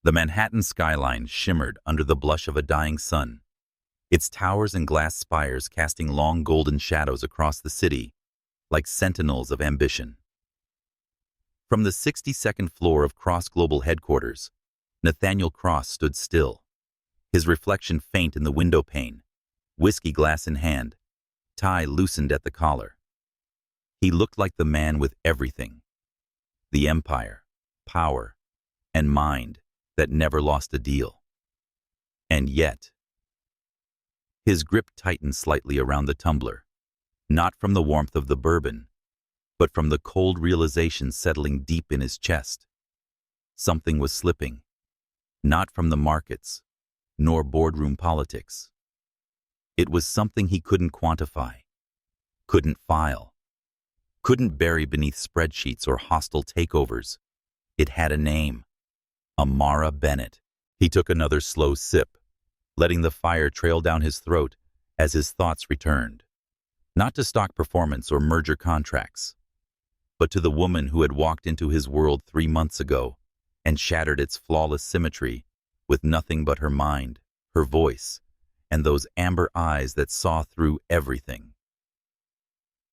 The Manhattan skyline shimmered under the blush of a dying sun, its towers and glass spires casting long golden shadows across the city, like sentinels of ambition. From the 62nd floor of Cross Global headquarters, Nathaniel Cross stood still, his reflection faint in the window pane, whiskey glass in hand, tie loosened at the collar. He looked like the man with everything, the empire, power, and mind that never lost a deal. And yet, his grip tightened slightly around the tumbler, not from the warmth of the bourbon, but from the cold realization settling deep in his chest. Something was slipping, not from the markets, nor boardroom politics. It was something he couldn't quantify, couldn't file, couldn't bury beneath spreadsheets or hostile takeovers. It had a name: Amara Bennett. He took another slow sip, letting the fire trail down his throat as his thoughts returned, not to stock performance or merger contracts, but to the woman who had walked into his world 3 months ago and shattered its flawless symmetry with nothing but her mind, her voice, and those amber eyes that saw through everything.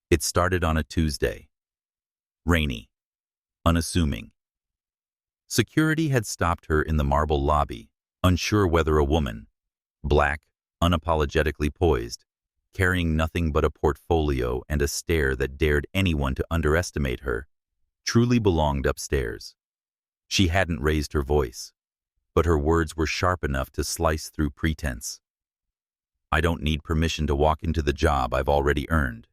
It started on a Tuesday. Rainy, unassuming. Security had stopped her in the marble lobby, unsure whether a woman, black, unapologetically poised, carrying nothing but a portfolio and a stare that dared anyone to underestimate her, truly belonged upstairs. She hadn't raised her voice, but her words were sharp enough to slice through pretense. "I don't need permission to walk into the job I've already earned,"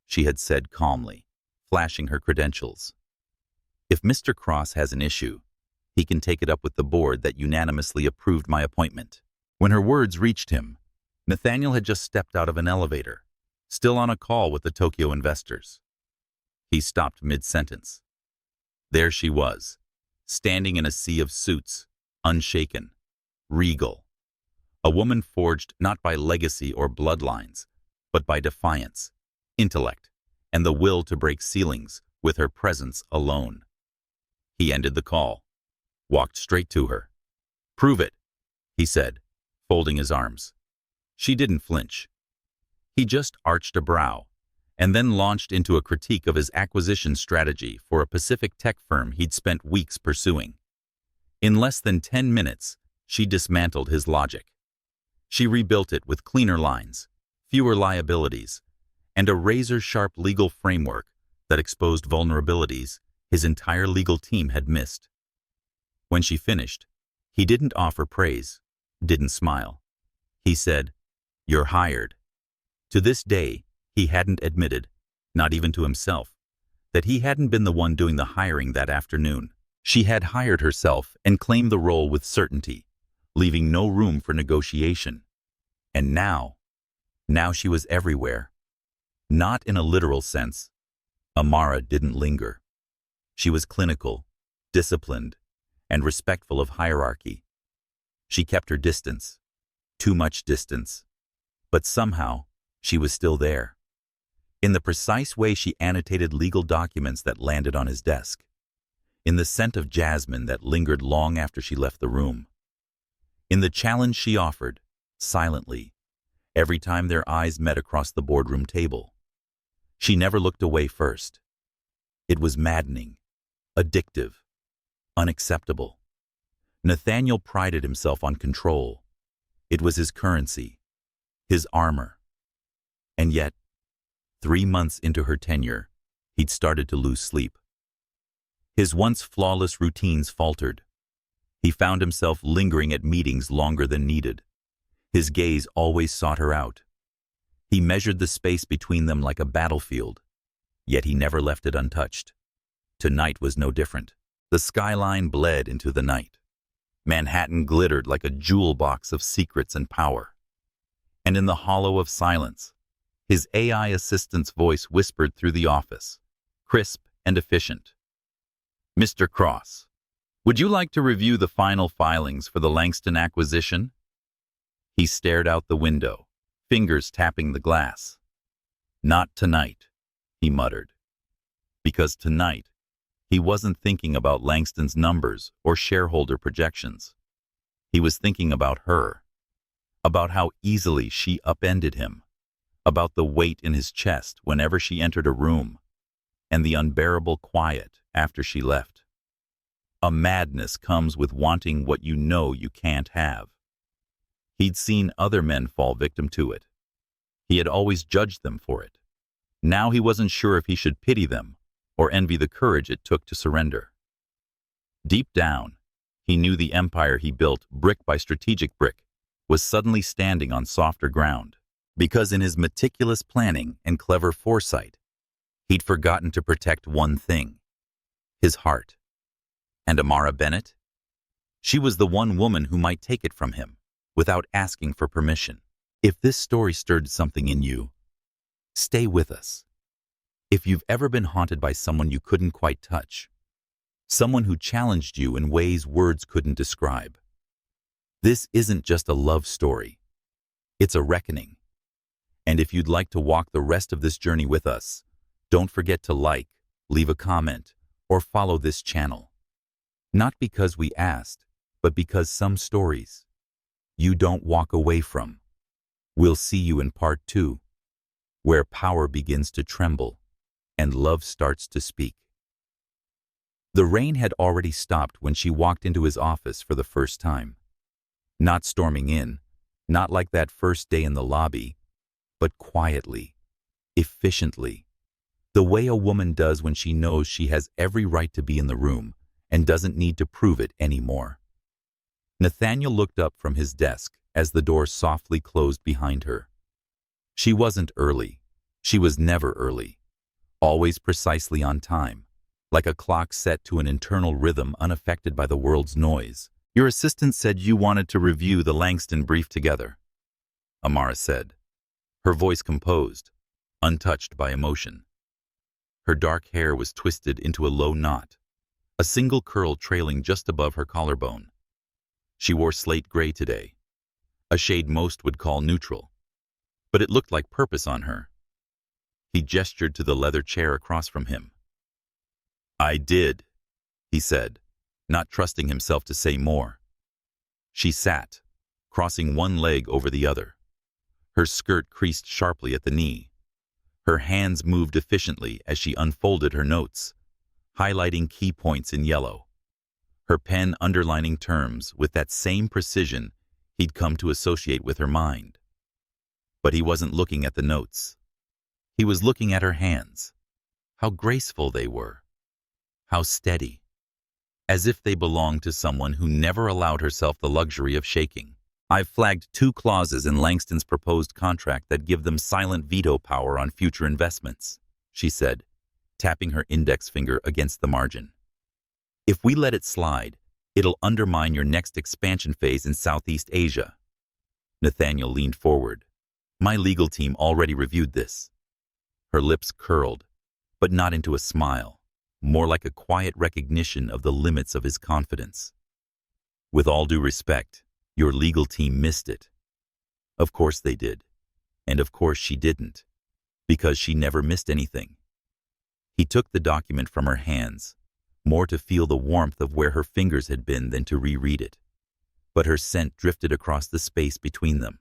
she had said calmly, flashing her credentials. "If Mr. Cross has an issue, he can take it up with the board that unanimously approved my appointment." When her words reached him, Nathaniel had just stepped out of an elevator, still on a call with the Tokyo investors. He stopped mid-sentence. There she was, standing in a sea of suits, unshaken, regal. A woman forged not by legacy or bloodlines, but by defiance, intellect, and the will to break ceilings with her presence alone. He ended the call, walked straight to her. "Prove it," he said, folding his arms. She didn't flinch. He just arched a brow, and then launched into a critique of his acquisition strategy for a Pacific tech firm he'd spent weeks pursuing. In less than 10 minutes, she dismantled his logic. She rebuilt it with cleaner lines, fewer liabilities, and a razor-sharp legal framework that exposed vulnerabilities his entire legal team had missed. When she finished, he didn't offer praise, didn't smile. He said, "You're hired." To this day, he hadn't admitted, not even to himself, that he hadn't been the one doing the hiring that afternoon. She had hired herself and claimed the role with certainty, leaving no room for negotiation. And now she was everywhere. Not in a literal sense. Amara didn't linger. She was clinical, disciplined, and respectful of hierarchy. She kept her distance, too much distance, but somehow she was still there. In the precise way she annotated legal documents that landed on his desk, in the scent of jasmine that lingered long after she left the room, in the challenge she offered, silently, every time their eyes met across the boardroom table. She never looked away first. It was maddening, addictive, unacceptable. Nathaniel prided himself on control. It was his currency, his armor. And yet, 3 months into her tenure, he'd started to lose sleep. His once flawless routines faltered. He found himself lingering at meetings longer than needed. His gaze always sought her out. He measured the space between them like a battlefield, yet he never left it untouched. Tonight was no different. The skyline bled into the night. Manhattan glittered like a jewel box of secrets and power. And in the hollow of silence, his AI assistant's voice whispered through the office, crisp and efficient. "Mr. Cross, would you like to review the final filings for the Langston acquisition?" He stared out the window, fingers tapping the glass. "Not tonight," he muttered. Because tonight, he wasn't thinking about Langston's numbers or shareholder projections. He was thinking about her, about how easily she upended him, about the weight in his chest whenever she entered a room, and the unbearable quiet after she left. A madness comes with wanting what you know you can't have. He'd seen other men fall victim to it. He had always judged them for it. Now he wasn't sure if he should pity them or envy the courage it took to surrender. Deep down, he knew the empire he built brick by strategic brick was suddenly standing on softer ground, because in his meticulous planning and clever foresight, he'd forgotten to protect one thing: his heart. And Amara Bennett? She was the one woman who might take it from him without asking for permission. If this story stirred something in you, stay with us. If you've ever been haunted by someone you couldn't quite touch, someone who challenged you in ways words couldn't describe, this isn't just a love story. It's a reckoning. And if you'd like to walk the rest of this journey with us, don't forget to like, leave a comment, or follow this channel. Not because we asked, but because some stories you don't walk away from. We'll see you in part 2, where power begins to tremble and love starts to speak. The rain had already stopped when she walked into his office for the first time. Not storming in, not like that first day in the lobby, but quietly, efficiently, the way a woman does when she knows she has every right to be in the room and doesn't need to prove it anymore. Nathaniel looked up from his desk as the door softly closed behind her. She wasn't early. She was never early. Always precisely on time, like a clock set to an internal rhythm unaffected by the world's noise. Your assistant said you wanted to review the Langston brief together, Amara said, her voice composed, untouched by emotion. Her dark hair was twisted into a low knot, a single curl trailing just above her collarbone. She wore slate gray today, a shade most would call neutral, but it looked like purpose on her. He gestured to the leather chair across from him. I did, he said, not trusting himself to say more. She sat, crossing one leg over the other. Her skirt creased sharply at the knee. Her hands moved efficiently as she unfolded her notes, highlighting key points in yellow, her pen underlining terms with that same precision he'd come to associate with her mind. But he wasn't looking at the notes. He was looking at her hands. How graceful they were. How steady. As if they belonged to someone who never allowed herself the luxury of shaking. I've flagged 2 clauses in Langston's proposed contract that give them silent veto power on future investments, she said, tapping her index finger against the margin. If we let it slide, it'll undermine your next expansion phase in Southeast Asia. Nathaniel leaned forward. My legal team already reviewed this. Her lips curled, but not into a smile, more like a quiet recognition of the limits of his confidence. With all due respect, your legal team missed it. Of course they did. And of course she didn't, because she never missed anything. He took the document from her hands, more to feel the warmth of where her fingers had been than to reread it. But her scent drifted across the space between them.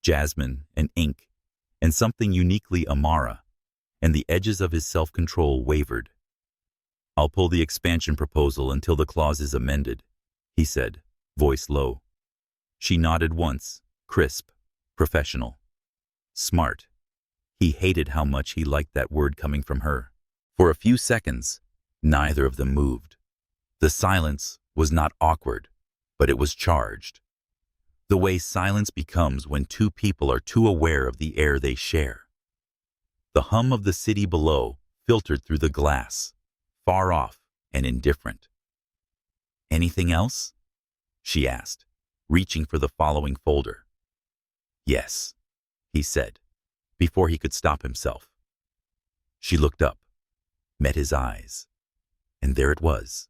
Jasmine and ink, and something uniquely Amara, and the edges of his self-control wavered. I'll pull the expansion proposal until the clause is amended, he said, voice low. She nodded once, crisp, professional. Smart. He hated how much he liked that word coming from her. For a few seconds, neither of them moved. The silence was not awkward, but it was charged. The way silence becomes when 2 people are too aware of the air they share. The hum of the city below filtered through the glass, far off and indifferent. Anything else? She asked, reaching for the following folder. Yes, he said, before he could stop himself. She looked up, met his eyes, and there it was,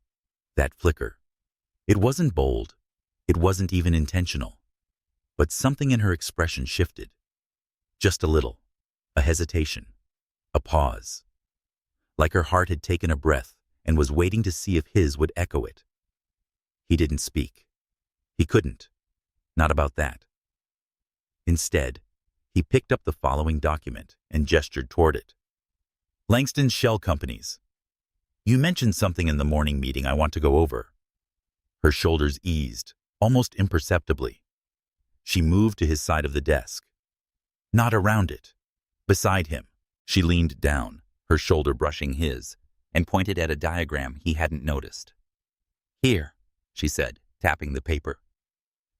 that flicker. It wasn't bold, it wasn't even intentional, but something in her expression shifted. Just a little, a hesitation, a pause, like her heart had taken a breath and was waiting to see if his would echo it. He didn't speak. He couldn't. Not about that. Instead, he picked up the following document and gestured toward it. Langston Shell Companies. You mentioned something in the morning meeting I want to go over. Her shoulders eased, almost imperceptibly. She moved to his side of the desk. Not around it. Beside him, she leaned down, her shoulder brushing his, and pointed at a diagram he hadn't noticed. Here, she said, tapping the paper.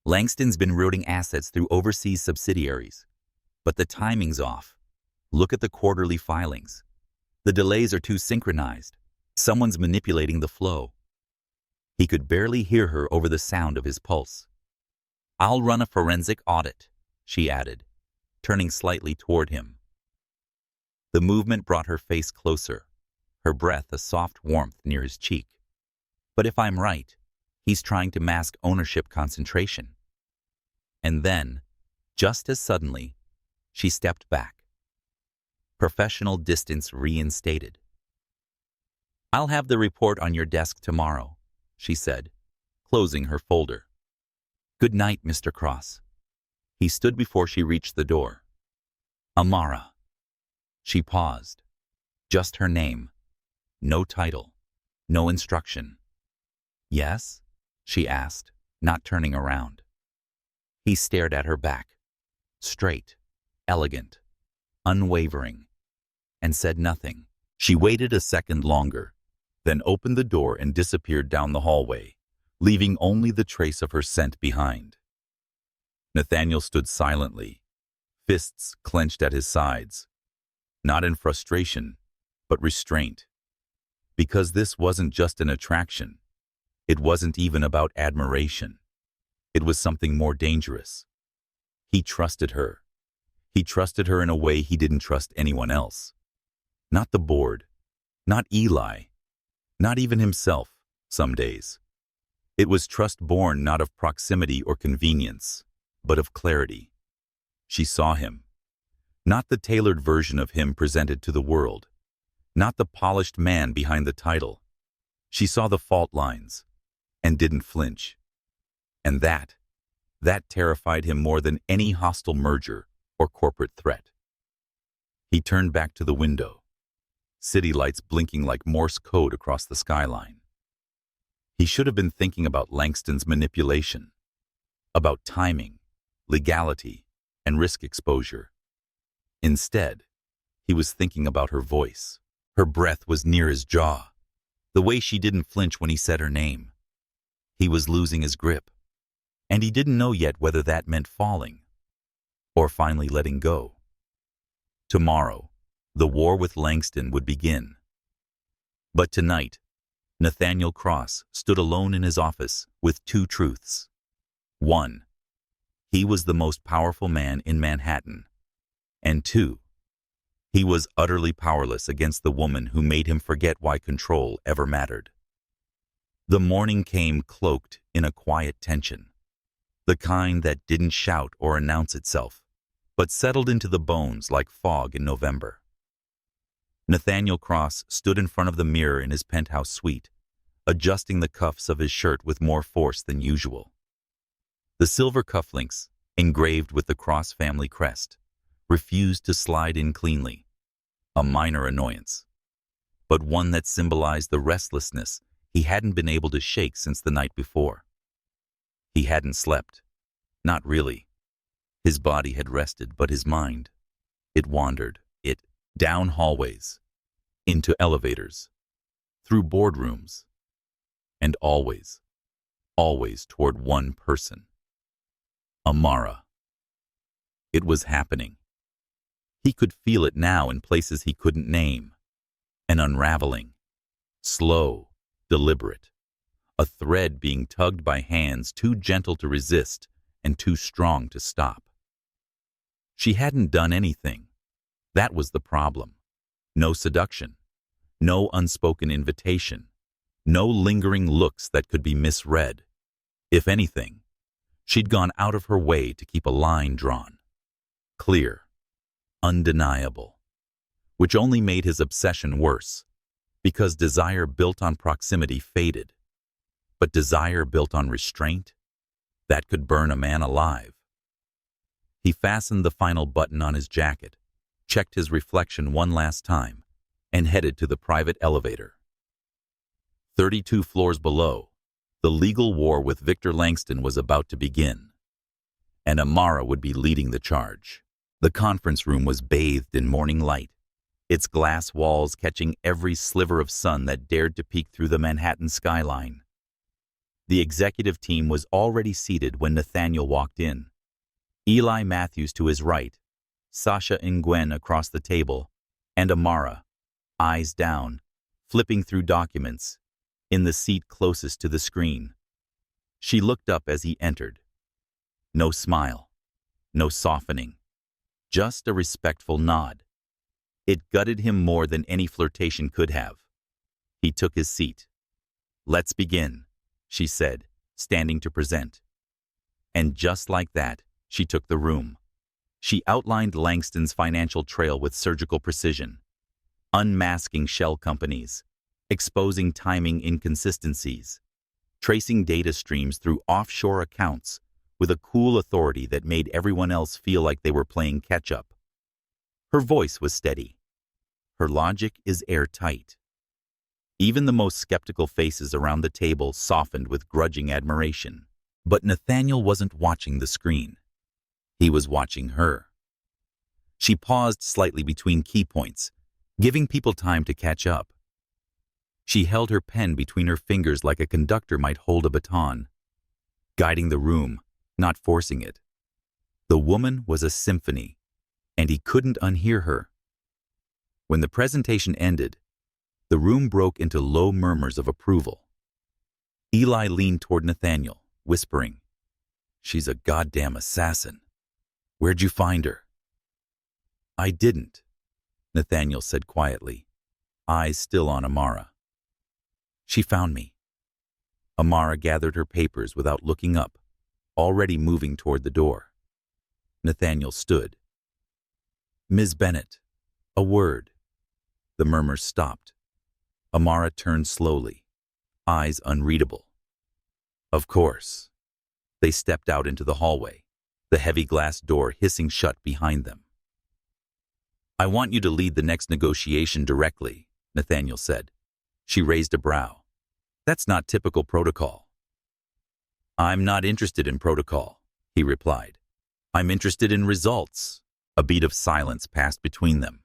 Langston's been routing assets through overseas subsidiaries. But the timing's off. Look at the quarterly filings. The delays are too synchronized. Someone's manipulating the flow. He could barely hear her over the sound of his pulse. I'll run a forensic audit, she added, turning slightly toward him. The movement brought her face closer, her breath a soft warmth near his cheek. But if I'm right, he's trying to mask ownership concentration. And then, just as suddenly, she stepped back. Professional distance reinstated. I'll have the report on your desk tomorrow, she said, closing her folder. Good night, Mr. Cross. He stood before she reached the door. Amara. She paused. Just her name. No title. No instruction. Yes? She asked, not turning around. He stared at her back. Straight, elegant, unwavering, and said nothing. She waited a second longer, then opened the door and disappeared down the hallway, leaving only the trace of her scent behind. Nathaniel stood silently, fists clenched at his sides, not in frustration, but restraint. Because this wasn't just an attraction. It wasn't even about admiration. It was something more dangerous. He trusted her. He trusted her in a way he didn't trust anyone else. Not the board, not Eli, not even himself, some days. It was trust born not of proximity or convenience, but of clarity. She saw him. Not the tailored version of him presented to the world. Not the polished man behind the title. She saw the fault lines and didn't flinch. And that terrified him more than any hostile merger or corporate threat. He turned back to the window, city lights blinking like Morse code across the skyline. He should have been thinking about Langston's manipulation, about timing, legality, and risk exposure. Instead, he was thinking about her voice. Her breath was near his jaw, the way she didn't flinch when he said her name. He was losing his grip, and he didn't know yet whether that meant falling or finally letting go. Tomorrow, the war with Langston would begin. But tonight, Nathaniel Cross stood alone in his office with two truths. One, he was the most powerful man in Manhattan. And two, he was utterly powerless against the woman who made him forget why control ever mattered. The morning came cloaked in a quiet tension, the kind that didn't shout or announce itself, but settled into the bones like fog in November. Nathaniel Cross stood in front of the mirror in his penthouse suite, adjusting the cuffs of his shirt with more force than usual. The silver cufflinks, engraved with the Cross family crest, refused to slide in cleanly, a minor annoyance, but one that symbolized the restlessness he hadn't been able to shake since the night before. He hadn't slept. Not really. His body had rested, but his mind, it wandered. Down hallways, into elevators, through boardrooms, and always toward one person. Amara. It was happening. He could feel it now in places he couldn't name. An unraveling, slow, deliberate, a thread being tugged by hands too gentle to resist and too strong to stop. She hadn't done anything. That was the problem. No seduction, no unspoken invitation, no lingering looks that could be misread. If anything, she'd gone out of her way to keep a line drawn. Clear, undeniable, which only made his obsession worse, because desire built on proximity faded. But desire built on restraint, that could burn a man alive. He fastened the final button on his jacket, checked his reflection one last time, and headed to the private elevator. 32 floors below, the legal war with Victor Langston was about to begin, and Amara would be leading the charge. The conference room was bathed in morning light, its glass walls catching every sliver of sun that dared to peek through the Manhattan skyline. The executive team was already seated when Nathaniel walked in. Eli Matthews to his right, Sasha Nguyen across the table, and Amara, eyes down, flipping through documents, in the seat closest to the screen. She looked up as he entered. No smile, no softening, just a respectful nod. It gutted him more than any flirtation could have. He took his seat. "Let's begin," she said, standing to present. And just like that, she took the room. She outlined Langston's financial trail with surgical precision, unmasking shell companies, exposing timing inconsistencies, tracing data streams through offshore accounts with a cool authority that made everyone else feel like they were playing catch-up. Her voice was steady. Her logic is airtight. Even the most skeptical faces around the table softened with grudging admiration. But Nathaniel wasn't watching the screen. He was watching her. She paused slightly between key points, giving people time to catch up. She held her pen between her fingers like a conductor might hold a baton, guiding the room, not forcing it. The woman was a symphony, and he couldn't unhear her. When the presentation ended, the room broke into low murmurs of approval. Eli leaned toward Nathaniel, whispering, "She's a goddamn assassin. Where'd you find her?" "I didn't," Nathaniel said quietly, eyes still on Amara. "She found me." Amara gathered her papers without looking up, already moving toward the door. Nathaniel stood. "Ms. Bennett, a word." The murmurs stopped. Amara turned slowly, eyes unreadable. "Of course." They stepped out into the hallway, the heavy glass door hissing shut behind them. "I want you to lead the next negotiation directly," Nathaniel said. She raised a brow. "That's not typical protocol." "I'm not interested in protocol," he replied. "I'm interested in results." A beat of silence passed between them.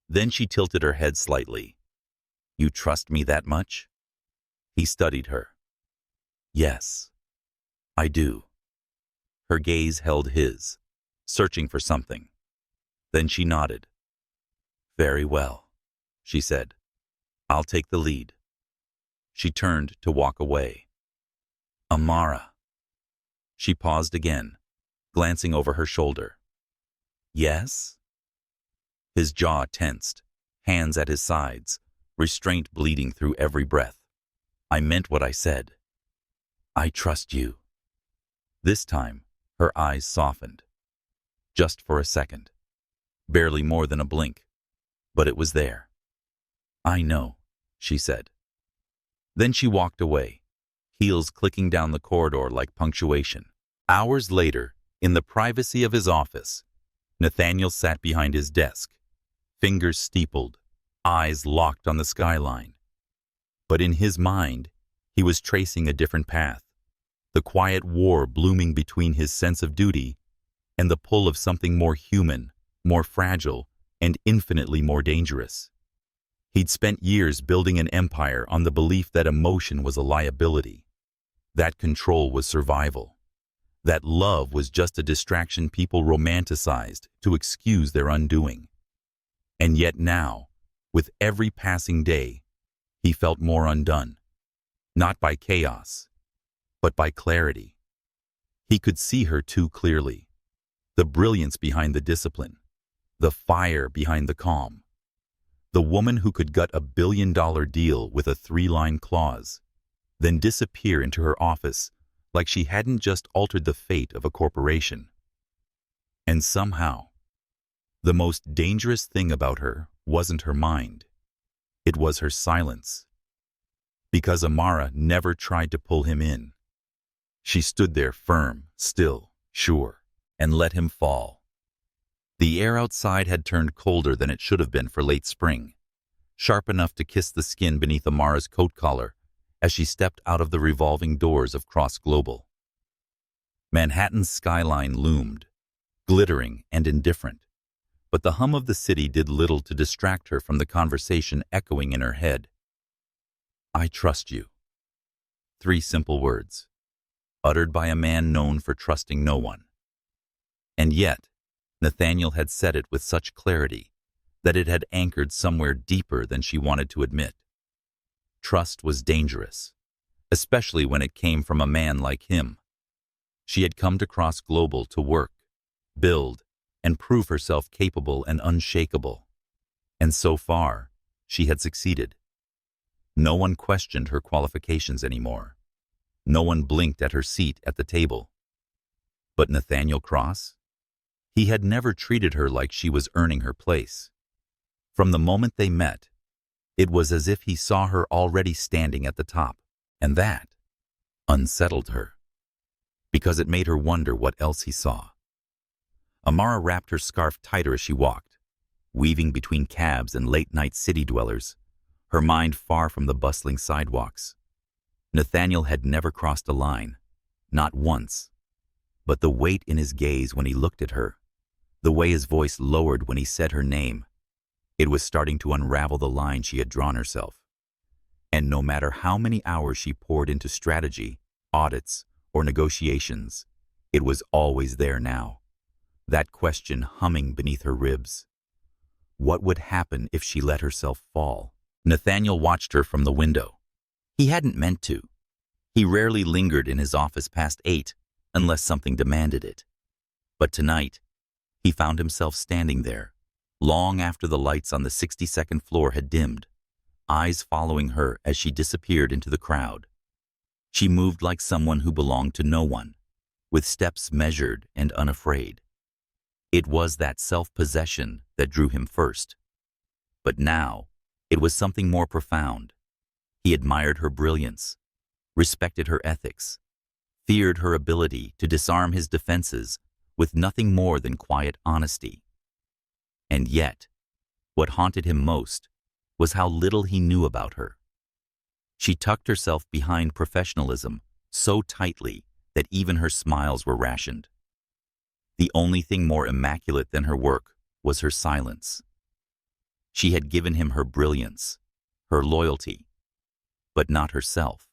Then she tilted her head slightly. "You trust me that much?" He studied her. "Yes, I do." Her gaze held his, searching for something. Then she nodded. "Very well," she said. "I'll take the lead." She turned to walk away. "Amara." She paused again, glancing over her shoulder. "Yes?" His jaw tensed, hands at his sides, restraint bleeding through every breath. "I meant what I said. I trust you." This time, her eyes softened. Just for a second. Barely more than a blink. But it was there. "I know," she said. Then she walked away, heels clicking down the corridor like punctuation. Hours later, in the privacy of his office, Nathaniel sat behind his desk, fingers steepled, eyes locked on the skyline. But in his mind, he was tracing a different path, the quiet war blooming between his sense of duty and the pull of something more human, more fragile, and infinitely more dangerous. He'd spent years building an empire on the belief that emotion was a liability, that control was survival, that love was just a distraction people romanticized to excuse their undoing. And yet now, with every passing day, he felt more undone, not by chaos, but by clarity. He could see her too clearly, the brilliance behind the discipline, the fire behind the calm. The woman who could gut a billion-dollar deal with a 3-line clause, then disappear into her office like she hadn't just altered the fate of a corporation. And somehow, the most dangerous thing about her wasn't her mind. It was her silence. Because Amara never tried to pull him in. She stood there firm, still, sure, and let him fall. The air outside had turned colder than it should have been for late spring, sharp enough to kiss the skin beneath Amara's coat collar as she stepped out of the revolving doors of Cross Global. Manhattan's skyline loomed, glittering and indifferent, but the hum of the city did little to distract her from the conversation echoing in her head. "I trust you." 3 simple words, uttered by a man known for trusting no one. And yet, Nathaniel had said it with such clarity that it had anchored somewhere deeper than she wanted to admit. Trust was dangerous, especially when it came from a man like him. She had come to Cross Global to work, build, and prove herself capable and unshakable. And so far, she had succeeded. No one questioned her qualifications anymore. No one blinked at her seat at the table. But Nathaniel Cross? He had never treated her like she was earning her place. From the moment they met, it was as if he saw her already standing at the top, and that unsettled her, because it made her wonder what else he saw. Amara wrapped her scarf tighter as she walked, weaving between cabs and late-night city dwellers, her mind far from the bustling sidewalks. Nathaniel had never crossed a line, not once. But the weight in his gaze when he looked at her, the way his voice lowered when he said her name, it was starting to unravel the line she had drawn herself. And no matter how many hours she poured into strategy, audits, or negotiations, it was always there now. That question humming beneath her ribs. What would happen if she let herself fall? Nathaniel watched her from the window. He hadn't meant to. He rarely lingered in his office past 8 unless something demanded it. But tonight, he found himself standing there, long after the lights on the 62nd floor had dimmed, eyes following her as she disappeared into the crowd. She moved like someone who belonged to no one, with steps measured and unafraid. It was that self-possession that drew him first. But now, it was something more profound. He admired her brilliance, respected her ethics, feared her ability to disarm his defenses with nothing more than quiet honesty. And yet, what haunted him most was how little he knew about her. She tucked herself behind professionalism so tightly that even her smiles were rationed. The only thing more immaculate than her work was her silence. She had given him her brilliance, her loyalty, but not herself.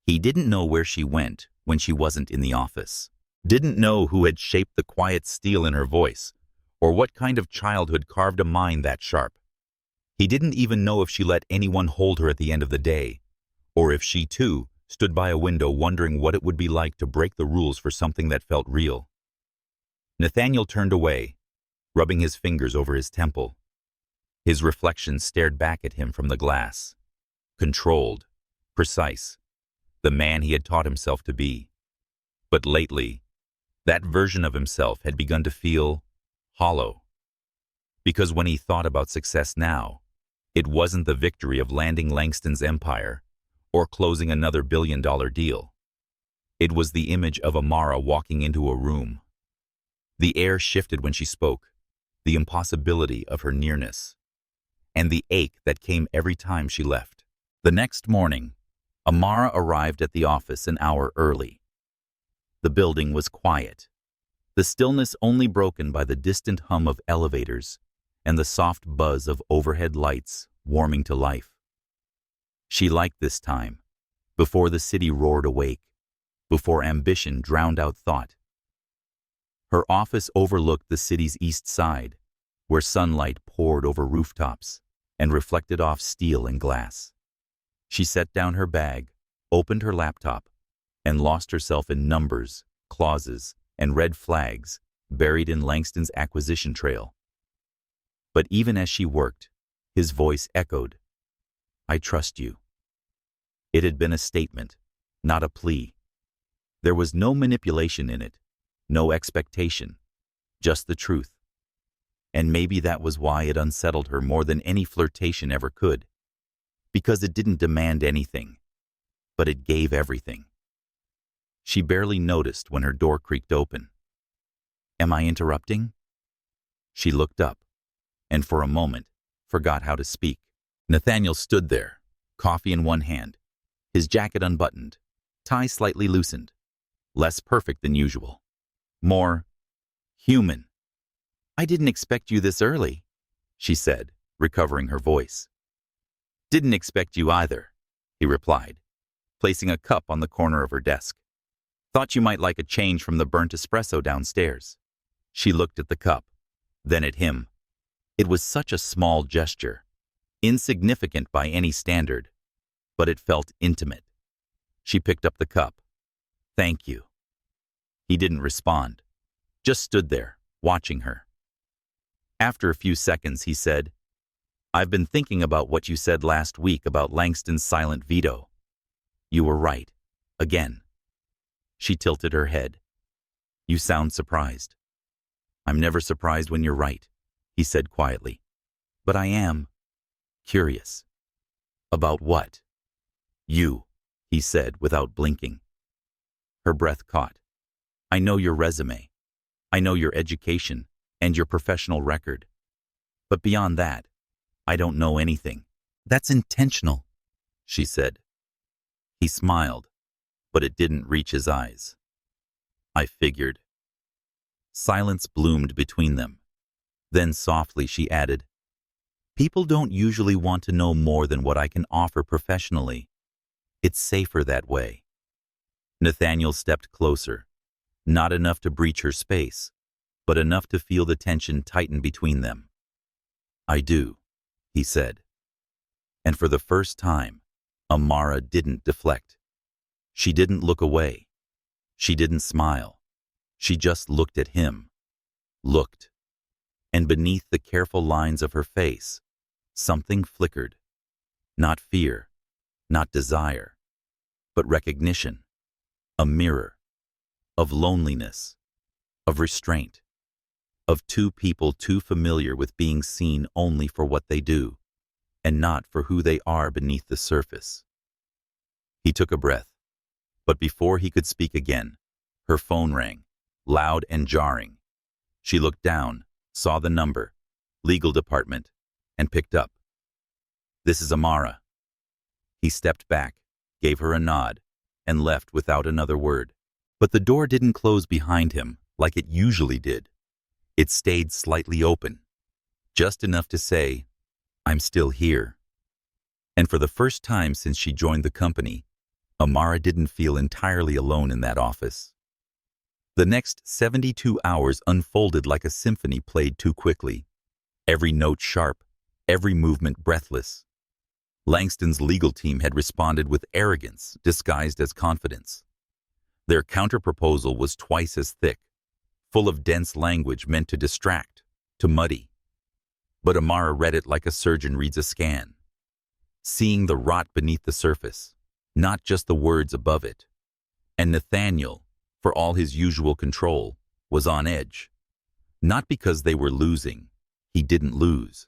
He didn't know where she went when she wasn't in the office, didn't know who had shaped the quiet steel in her voice, or what kind of childhood carved a mind that sharp. He didn't even know if she let anyone hold her at the end of the day, or if she, too, stood by a window wondering what it would be like to break the rules for something that felt real. Nathaniel turned away, rubbing his fingers over his temple. His reflection stared back at him from the glass. Controlled, precise, the man he had taught himself to be. But lately, that version of himself had begun to feel hollow. Because when he thought about success now, it wasn't the victory of landing Langston's empire or closing another billion-dollar deal. It was the image of Amara walking into a room. The air shifted when she spoke, the impossibility of her nearness, and the ache that came every time she left. The next morning, Amara arrived at the office an hour early. The building was quiet, the stillness only broken by the distant hum of elevators and the soft buzz of overhead lights warming to life. She liked this time, before the city roared awake, before ambition drowned out thought. Her office overlooked the city's east side, where sunlight poured over rooftops and reflected off steel and glass. She set down her bag, opened her laptop, and lost herself in numbers, clauses, and red flags buried in Langston's acquisition trail. But even as she worked, his voice echoed, "I trust you." It had been a statement, not a plea. There was no manipulation in it, no expectation, just the truth. And maybe that was why it unsettled her more than any flirtation ever could. Because it didn't demand anything, but it gave everything. She barely noticed when her door creaked open. "Am I interrupting?" She looked up, and for a moment, forgot how to speak. Nathaniel stood there, coffee in one hand, his jacket unbuttoned, tie slightly loosened, less perfect than usual, more human. "I didn't expect you this early," she said, recovering her voice. "Didn't expect you either," he replied, placing a cup on the corner of her desk. "Thought you might like a change from the burnt espresso downstairs." She looked at the cup, then at him. It was such a small gesture, insignificant by any standard, but it felt intimate. She picked up the cup. "Thank you." He didn't respond, just stood there, watching her. After a few seconds, he said, "I've been thinking about what you said last week about Langston's silent veto. You were right. Again." She tilted her head. "You sound surprised." "I'm never surprised when you're right," he said quietly. "But I am curious." "About what?" "You," he said without blinking. Her breath caught. "I know your resume. I know your education and your professional record. But beyond that, I don't know anything." "That's intentional," she said. He smiled, but it didn't reach his eyes. "I figured." Silence bloomed between them. Then softly she added, "People don't usually want to know more than what I can offer professionally. It's safer that way." Nathaniel stepped closer, not enough to breach her space, but enough to feel the tension tighten between them. "I do," he said. And for the first time, Amara didn't deflect. She didn't look away. She didn't smile. She just looked at him. Looked. And beneath the careful lines of her face, something flickered. Not fear, not desire, but recognition. A mirror. Of loneliness. Of restraint. Of two people too familiar with being seen only for what they do, and not for who they are beneath the surface. He took a breath, but before he could speak again, her phone rang, loud and jarring. She looked down, saw the number, legal department, and picked up. "This is Amara." He stepped back, gave her a nod, and left without another word. But the door didn't close behind him like it usually did. It stayed slightly open, just enough to say, "I'm still here." And for the first time since she joined the company, Amara didn't feel entirely alone in that office. The next 72 hours unfolded like a symphony played too quickly, every note sharp, every movement breathless. Langston's legal team had responded with arrogance disguised as confidence. Their counterproposal was twice as thick, full of dense language meant to distract, to muddy. But Amara read it like a surgeon reads a scan, seeing the rot beneath the surface, not just the words above it. And Nathaniel, for all his usual control, was on edge. Not because they were losing, he didn't lose,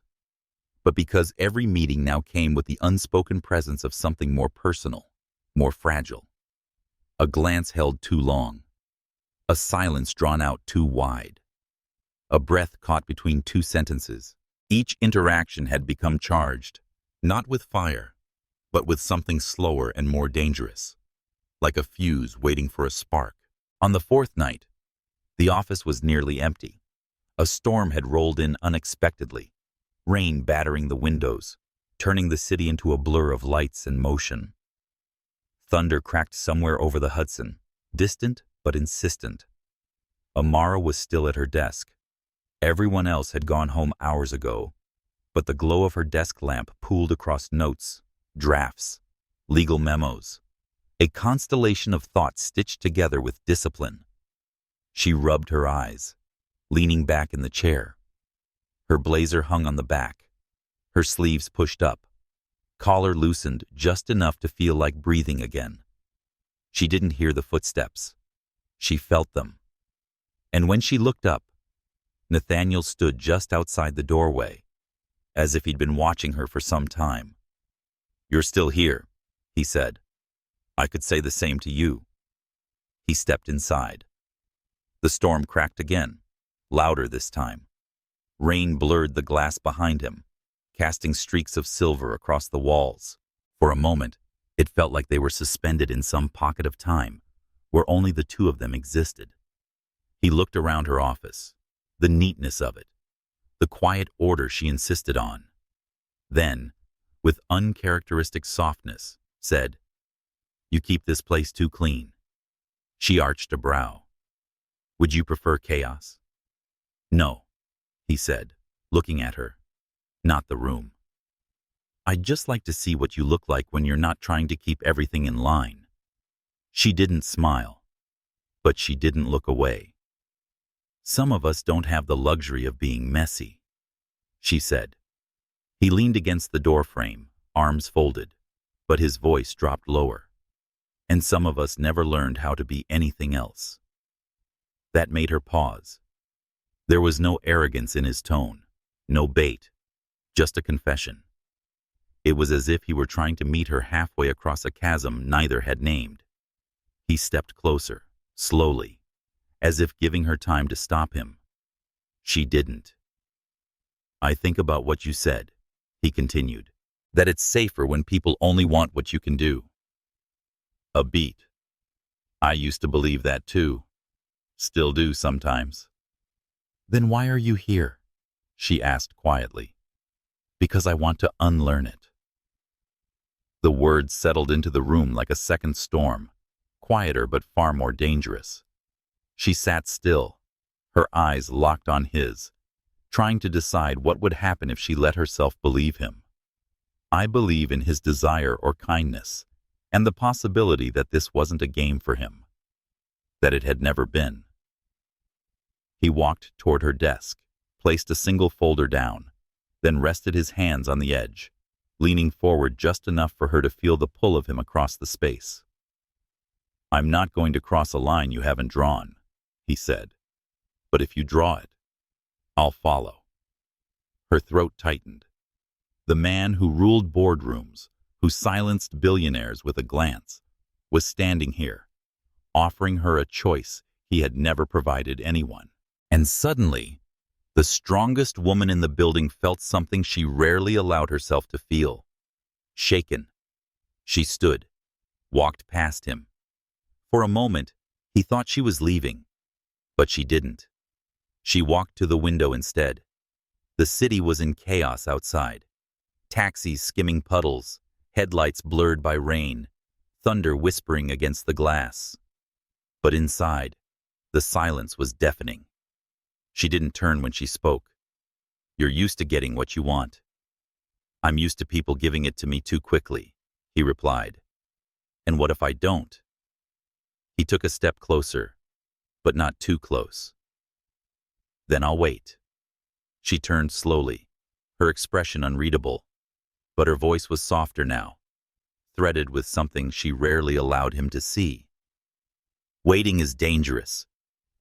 but because every meeting now came with the unspoken presence of something more personal, more fragile. A glance held too long, a silence drawn out too wide, a breath caught between two sentences. Each interaction had become charged, not with fire, but with something slower and more dangerous, like a fuse waiting for a spark. On the fourth night, the office was nearly empty. A storm had rolled in unexpectedly, rain battering the windows, turning the city into a blur of lights and motion. Thunder cracked somewhere over the Hudson, distant but insistent. Amara was still at her desk. Everyone else had gone home hours ago, but the glow of her desk lamp pooled across notes, drafts, legal memos, a constellation of thoughts stitched together with discipline. She rubbed her eyes, leaning back in the chair. Her blazer hung on the back, her sleeves pushed up, collar loosened just enough to feel like breathing again. She didn't hear the footsteps. She felt them. And when she looked up, Nathaniel stood just outside the doorway, as if he'd been watching her for some time. "You're still here," he said. "I could say the same to you." He stepped inside. The storm cracked again, louder this time. Rain blurred the glass behind him, casting streaks of silver across the walls. For a moment, it felt like they were suspended in some pocket of time, where only the two of them existed. He looked around her office, the neatness of it, the quiet order she insisted on. Then, with uncharacteristic softness, said, "You keep this place too clean." She arched a brow. "Would you prefer chaos?" "No," he said, looking at her. "Not the room. I'd just like to see what you look like when you're not trying to keep everything in line." She didn't smile, but she didn't look away. "Some of us don't have the luxury of being messy," she said. He leaned against the doorframe, arms folded, but his voice dropped lower. "And some of us never learned how to be anything else." That made her pause. There was no arrogance in his tone, no bait, just a confession. It was as if he were trying to meet her halfway across a chasm neither had named. He stepped closer, slowly, as if giving her time to stop him. She didn't. "I think about what you said," he continued, "that it's safer when people only want what you can do." A beat. "I used to believe that too. Still do sometimes." "Then why are you here?" she asked quietly. "Because I want to unlearn it." The words settled into the room like a second storm, quieter but far more dangerous. She sat still, her eyes locked on his, trying to decide what would happen if she let herself believe him. I believe in his desire or kindness, and the possibility that this wasn't a game for him, that it had never been. He walked toward her desk, placed a single folder down, then rested his hands on the edge, leaning forward just enough for her to feel the pull of him across the space. "I'm not going to cross a line you haven't drawn," he said. "But if you draw it, I'll follow." Her throat tightened. The man who ruled boardrooms, who silenced billionaires with a glance, was standing here, offering her a choice he had never provided anyone. And suddenly, the strongest woman in the building felt something she rarely allowed herself to feel. Shaken. She stood, walked past him. For a moment, he thought she was leaving, but she didn't. She walked to the window instead. The city was in chaos outside. Taxis skimming puddles, headlights blurred by rain, thunder whispering against the glass. But inside, the silence was deafening. She didn't turn when she spoke. "You're used to getting what you want." "I'm used to people giving it to me too quickly," he replied. "And what if I don't?" He took a step closer, but not too close. "Then I'll wait." She turned slowly, her expression unreadable, but her voice was softer now, threaded with something she rarely allowed him to see. "Waiting is dangerous.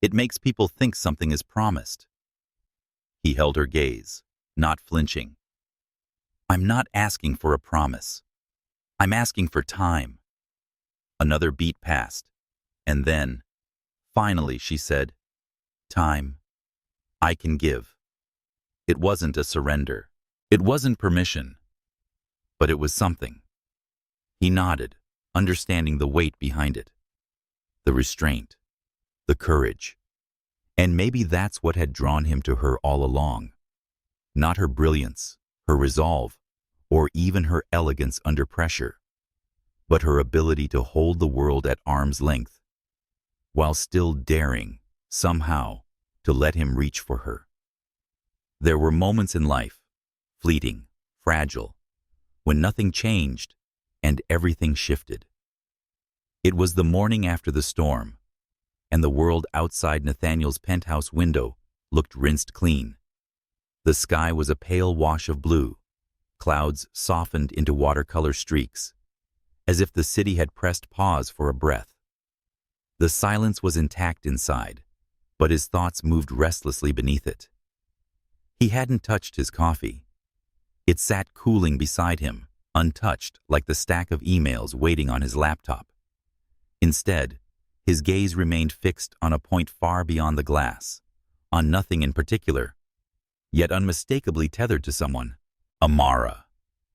It makes people think something is promised." He held her gaze, not flinching. "I'm not asking for a promise. I'm asking for time." Another beat passed, and then, finally, she said, "Time. I can give." It wasn't a surrender. It wasn't permission. But it was something. He nodded, understanding the weight behind it. The restraint. The courage. And maybe that's what had drawn him to her all along. Not her brilliance, her resolve, or even her elegance under pressure, but her ability to hold the world at arm's length, while still daring, somehow, to let him reach for her. There were moments in life, fleeting, fragile, when nothing changed and everything shifted. It was the morning after the storm, and the world outside Nathaniel's penthouse window looked rinsed clean. The sky was a pale wash of blue, clouds softened into watercolor streaks, as if the city had pressed pause for a breath. The silence was intact inside, but his thoughts moved restlessly beneath it. He hadn't touched his coffee. It sat cooling beside him, untouched like the stack of emails waiting on his laptop. Instead, His gaze remained fixed on a point far beyond the glass, on nothing in particular, yet unmistakably tethered to someone. Amara.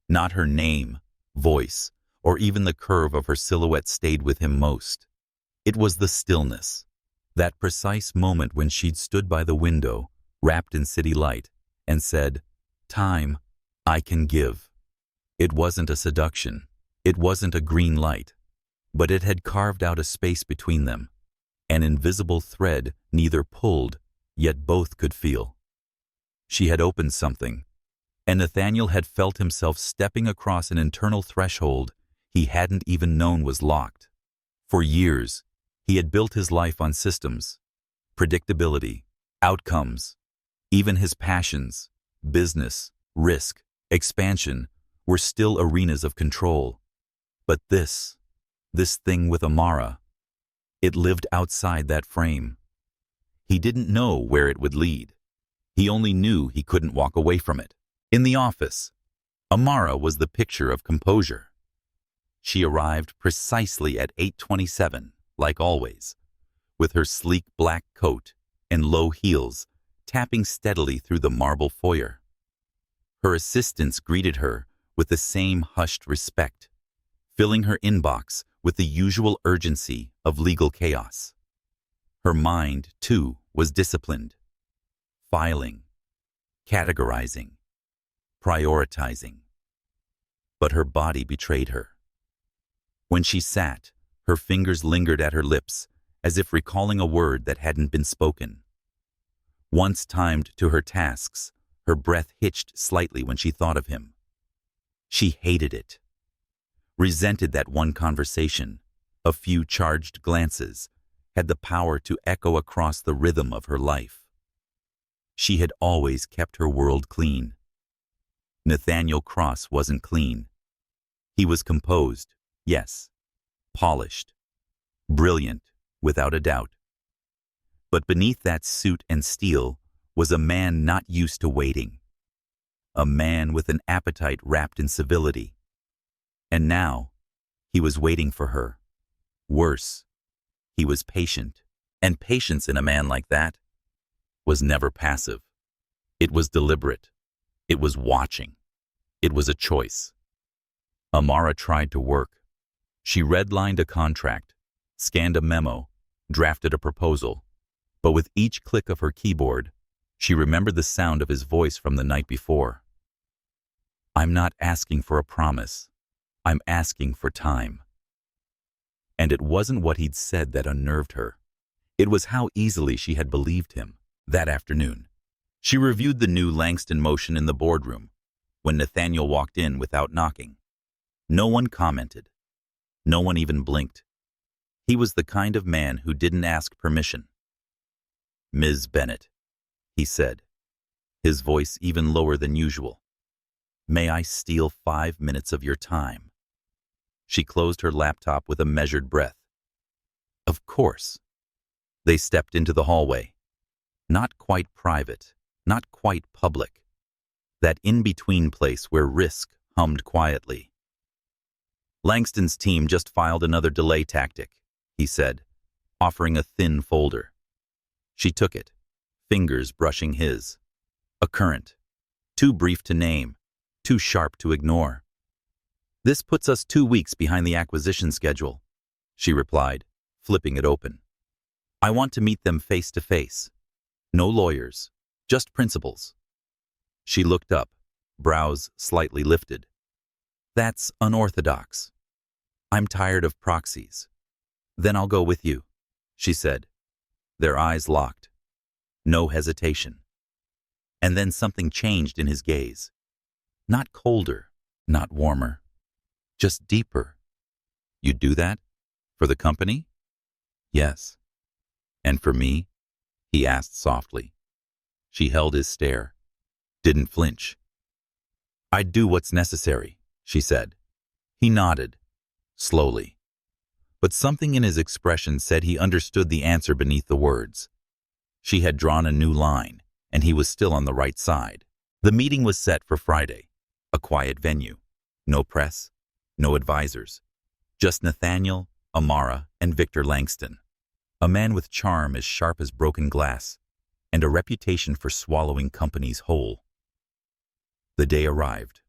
Not her name, voice, or even the curve of her silhouette stayed with him most. It was the stillness, that precise moment when she'd stood by the window, wrapped in city light, and said, "Time, I can give." It wasn't a seduction. It wasn't a green light. But it had carved out a space between them, an invisible thread neither pulled, yet both could feel. She had opened something, and Nathaniel had felt himself stepping across an internal threshold he hadn't even known was locked. For years, he had built his life on systems, predictability, outcomes. Even his passions, business, risk, expansion, were still arenas of control. But this thing with Amara, it lived outside that frame. He didn't know where it would lead. He only knew he couldn't walk away from it. In the office, Amara was the picture of composure. She arrived precisely at 8:27, like always, with her sleek black coat and low heels tapping steadily through the marble foyer. Her assistants greeted her with the same hushed respect, filling her inbox with the usual urgency of legal chaos. Her mind, too, was disciplined, filing, categorizing, prioritizing. But her body betrayed her. When she sat, her fingers lingered at her lips, as if recalling a word that hadn't been spoken. Once timed to her tasks, her breath hitched slightly when she thought of him. She hated it, resented that one conversation. A few charged glances had the power to echo across the rhythm of her life. She had always kept her world clean. Nathaniel Cross wasn't clean. He was composed, yes, polished, brilliant, without a doubt. But beneath that suit and steel was a man not used to waiting, a man with an appetite wrapped in civility. And now, he was waiting for her. Worse, he was patient, and patience in a man like that was never passive. It was deliberate. It was watching. It was a choice. Amara tried to work. She redlined a contract, scanned a memo, drafted a proposal. But with each click of her keyboard, she remembered the sound of his voice from the night before. "I'm not asking for a promise. I'm asking for time." And it wasn't what he'd said that unnerved her. It was how easily she had believed him. That afternoon, she reviewed the new Langston motion in the boardroom when Nathaniel walked in without knocking. No one commented. No one even blinked. He was the kind of man who didn't ask permission. "Ms. Bennett," he said, his voice even lower than usual. "May I steal 5 minutes of your time?" She closed her laptop with a measured breath. Of course. They stepped into the hallway. Not quite private, not quite public. That in-between place where risk hummed quietly. "Langston's team just filed another delay tactic," he said, offering a thin folder. She took it, fingers brushing his. A current, too brief to name, too sharp to ignore. "This puts us 2 weeks behind the acquisition schedule," she replied, flipping it open. "I want to meet them face to face. No lawyers, just principals." She looked up, brows slightly lifted. "That's unorthodox. I'm tired of proxies." "Then I'll go with you," she said. Their eyes locked. No hesitation. And then something changed in his gaze. Not colder, not warmer, just deeper. "You'd do that? For the company?" "Yes." "And for me?" he asked softly. She held his stare, didn't flinch. "I'd do what's necessary," she said. He nodded, slowly. But something in his expression said he understood the answer beneath the words. She had drawn a new line, and he was still on the right side. The meeting was set for Friday, a quiet venue. No press, no advisors. Just Nathaniel, Amara, and Victor Langston. A man with charm as sharp as broken glass, and a reputation for swallowing companies whole. The day arrived,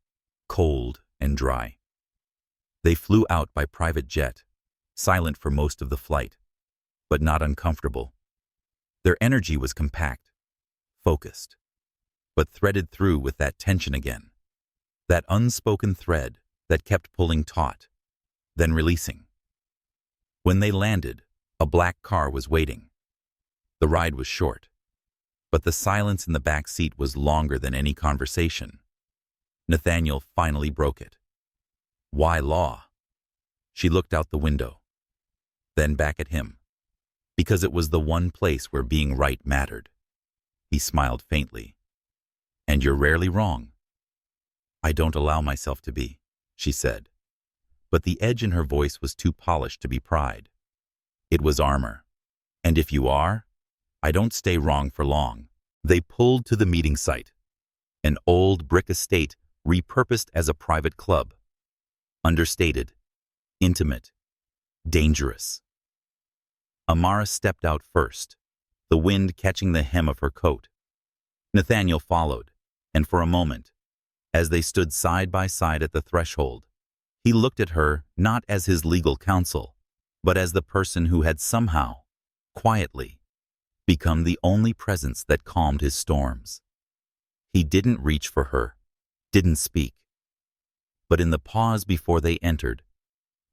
cold and dry. They flew out by private jet, silent for most of the flight, but not uncomfortable. Their energy was compact, focused, but threaded through with that tension again. That unspoken thread that kept pulling taut, then releasing. When they landed, a black car was waiting. The ride was short, but the silence in the back seat was longer than any conversation. Nathaniel finally broke it. Why law? She looked out the window, then back at him, because it was the one place where being right mattered. He smiled faintly. And you're rarely wrong. I don't allow myself to be, she said, but the edge in her voice was too polished to be pride. It was armor. And if you are, I don't stay wrong for long. They pulled to the meeting site, an old brick estate repurposed as a private club. Understated, intimate, dangerous. Amara stepped out first, the wind catching the hem of her coat. Nathaniel followed, and for a moment, as they stood side by side at the threshold, he looked at her not as his legal counsel, but as the person who had somehow, quietly, become the only presence that calmed his storms. He didn't reach for her, didn't speak. But in the pause before they entered,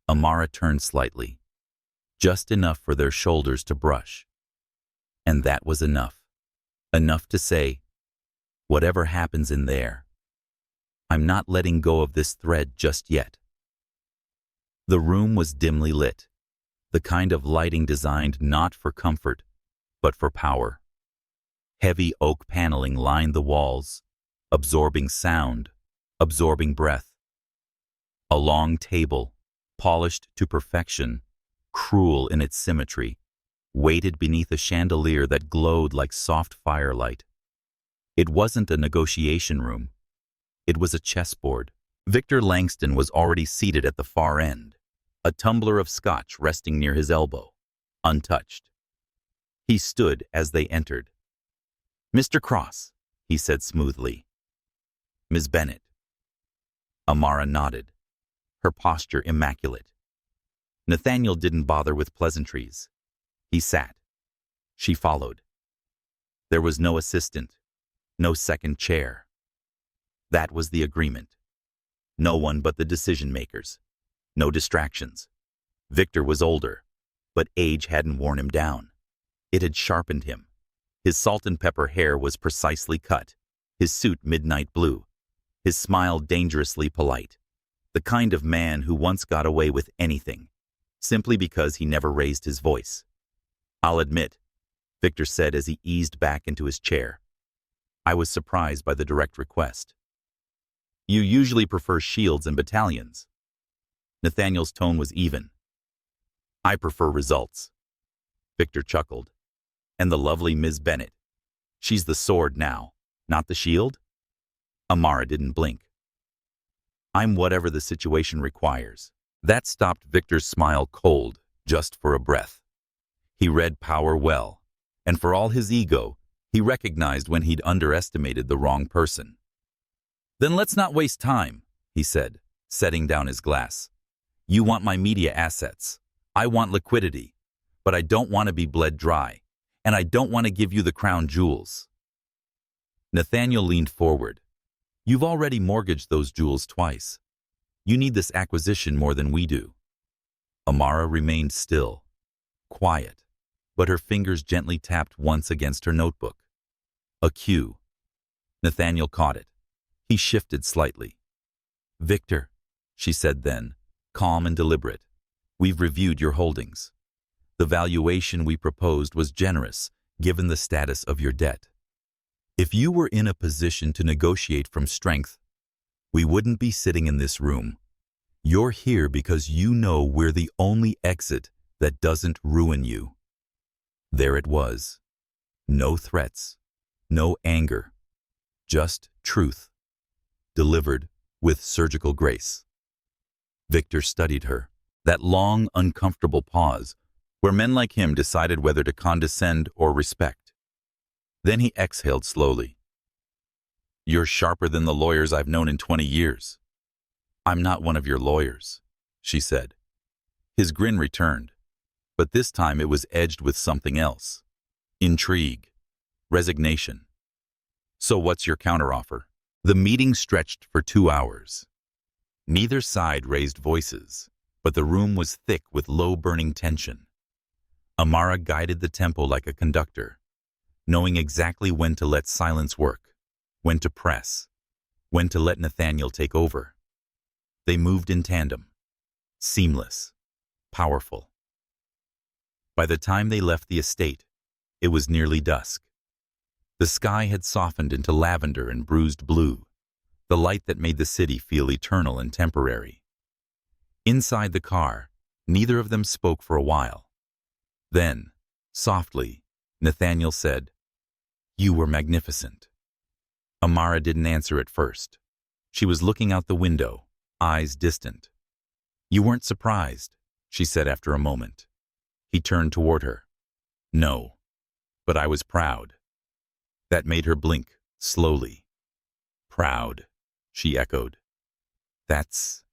Amara turned slightly, just enough for their shoulders to brush. And that was enough. Enough to say, whatever happens in there, I'm not letting go of this thread just yet. The room was dimly lit, the kind of lighting designed not for comfort, but for power. Heavy oak paneling lined the walls, absorbing sound, absorbing breath. A long table, polished to perfection, cruel in its symmetry, waited beneath a chandelier that glowed like soft firelight. It wasn't a negotiation room. It was a chessboard. Victor Langston was already seated at the far end, a tumbler of scotch resting near his elbow, untouched. He stood as they entered. "Mr. Cross," he said smoothly. "Ms. Bennett." Amara nodded, her posture immaculate. Nathaniel didn't bother with pleasantries. He sat. She followed. There was no assistant, no second chair. That was the agreement. No one but the decision-makers. No distractions. Victor was older, but age hadn't worn him down. It had sharpened him. His salt and pepper hair was precisely cut, his suit midnight blue, his smile dangerously polite, the kind of man who once got away with anything, simply because he never raised his voice. "I'll admit," Victor said as he eased back into his chair, "I was surprised by the direct request. You usually prefer shields and battalions." Nathaniel's tone was even. "I prefer results." Victor chuckled. "And the lovely Ms. Bennett. She's the sword now, not the shield?" Amara didn't blink. "I'm whatever the situation requires." That stopped Victor's smile cold, just for a breath. He read power well, and for all his ego, he recognized when he'd underestimated the wrong person. "Then let's not waste time," he said, setting down his glass. "You want my media assets. I want liquidity, but I don't want to be bled dry, and I don't want to give you the crown jewels." Nathaniel leaned forward. "You've already mortgaged those jewels twice. You need this acquisition more than we do." Amara remained still, quiet, but her fingers gently tapped once against her notebook. A cue. Nathaniel caught it. He shifted slightly. "Victor," she said then, calm and deliberate, "we've reviewed your holdings. The valuation we proposed was generous, given the status of your debt. If you were in a position to negotiate from strength, we wouldn't be sitting in this room. You're here because you know we're the only exit that doesn't ruin you." There it was. No threats, no anger, just truth, delivered with surgical grace. Victor studied her, that long, uncomfortable pause, where men like him decided whether to condescend or respect. Then he exhaled slowly. "You're sharper than the lawyers I've known in 20 years. "I'm not one of your lawyers," she said. His grin returned, but this time it was edged with something else. Intrigue. Resignation. "So what's your counteroffer?" The meeting stretched for 2 hours. Neither side raised voices, but the room was thick with low-burning tension. Amara guided the tempo like a conductor, knowing exactly when to let silence work, when to press, when to let Nathaniel take over. They moved in tandem, seamless, powerful. By the time they left the estate, it was nearly dusk. The sky had softened into lavender and bruised blue, the light that made the city feel eternal and temporary. Inside the car, neither of them spoke for a while. Then, softly, Nathaniel said, "You were magnificent." Amara didn't answer at first. She was looking out the window, eyes distant. "You weren't surprised," she said after a moment. He turned toward her. "No, but I was proud." That made her blink, slowly. "Proud," she echoed. "That's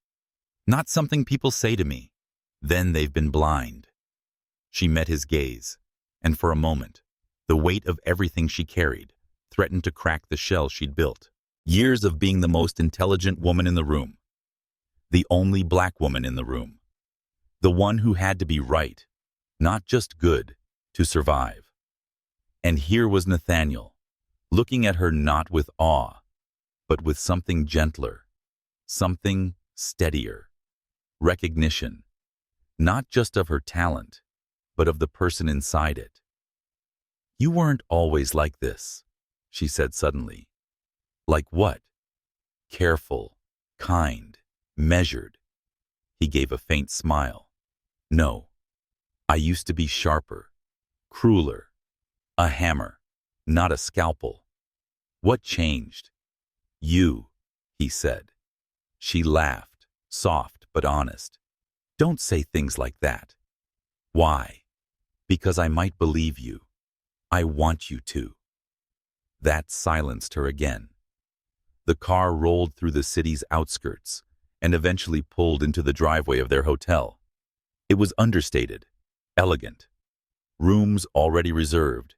not something people say to me. Then they've been blind." She met his gaze, and for a moment, the weight of everything she carried threatened to crack the shell she'd built. Years of being the most intelligent woman in the room. The only black woman in the room. The one who had to be right, not just good, to survive. And here was Nathaniel, looking at her not with awe, but with something gentler, something steadier. Recognition, not just of her talent, but of the person inside it. "You weren't always like this," she said suddenly. "Like what?" "Careful, kind, measured." He gave a faint smile. "No, I used to be sharper, crueler, a hammer, not a scalpel." "What changed?" "You," he said. She laughed, soft but honest. "Don't say things like that." "Why?" "Because I might believe you. I want you to." That silenced her again. The car rolled through the city's outskirts and eventually pulled into the driveway of their hotel. It was understated, elegant. Rooms already reserved,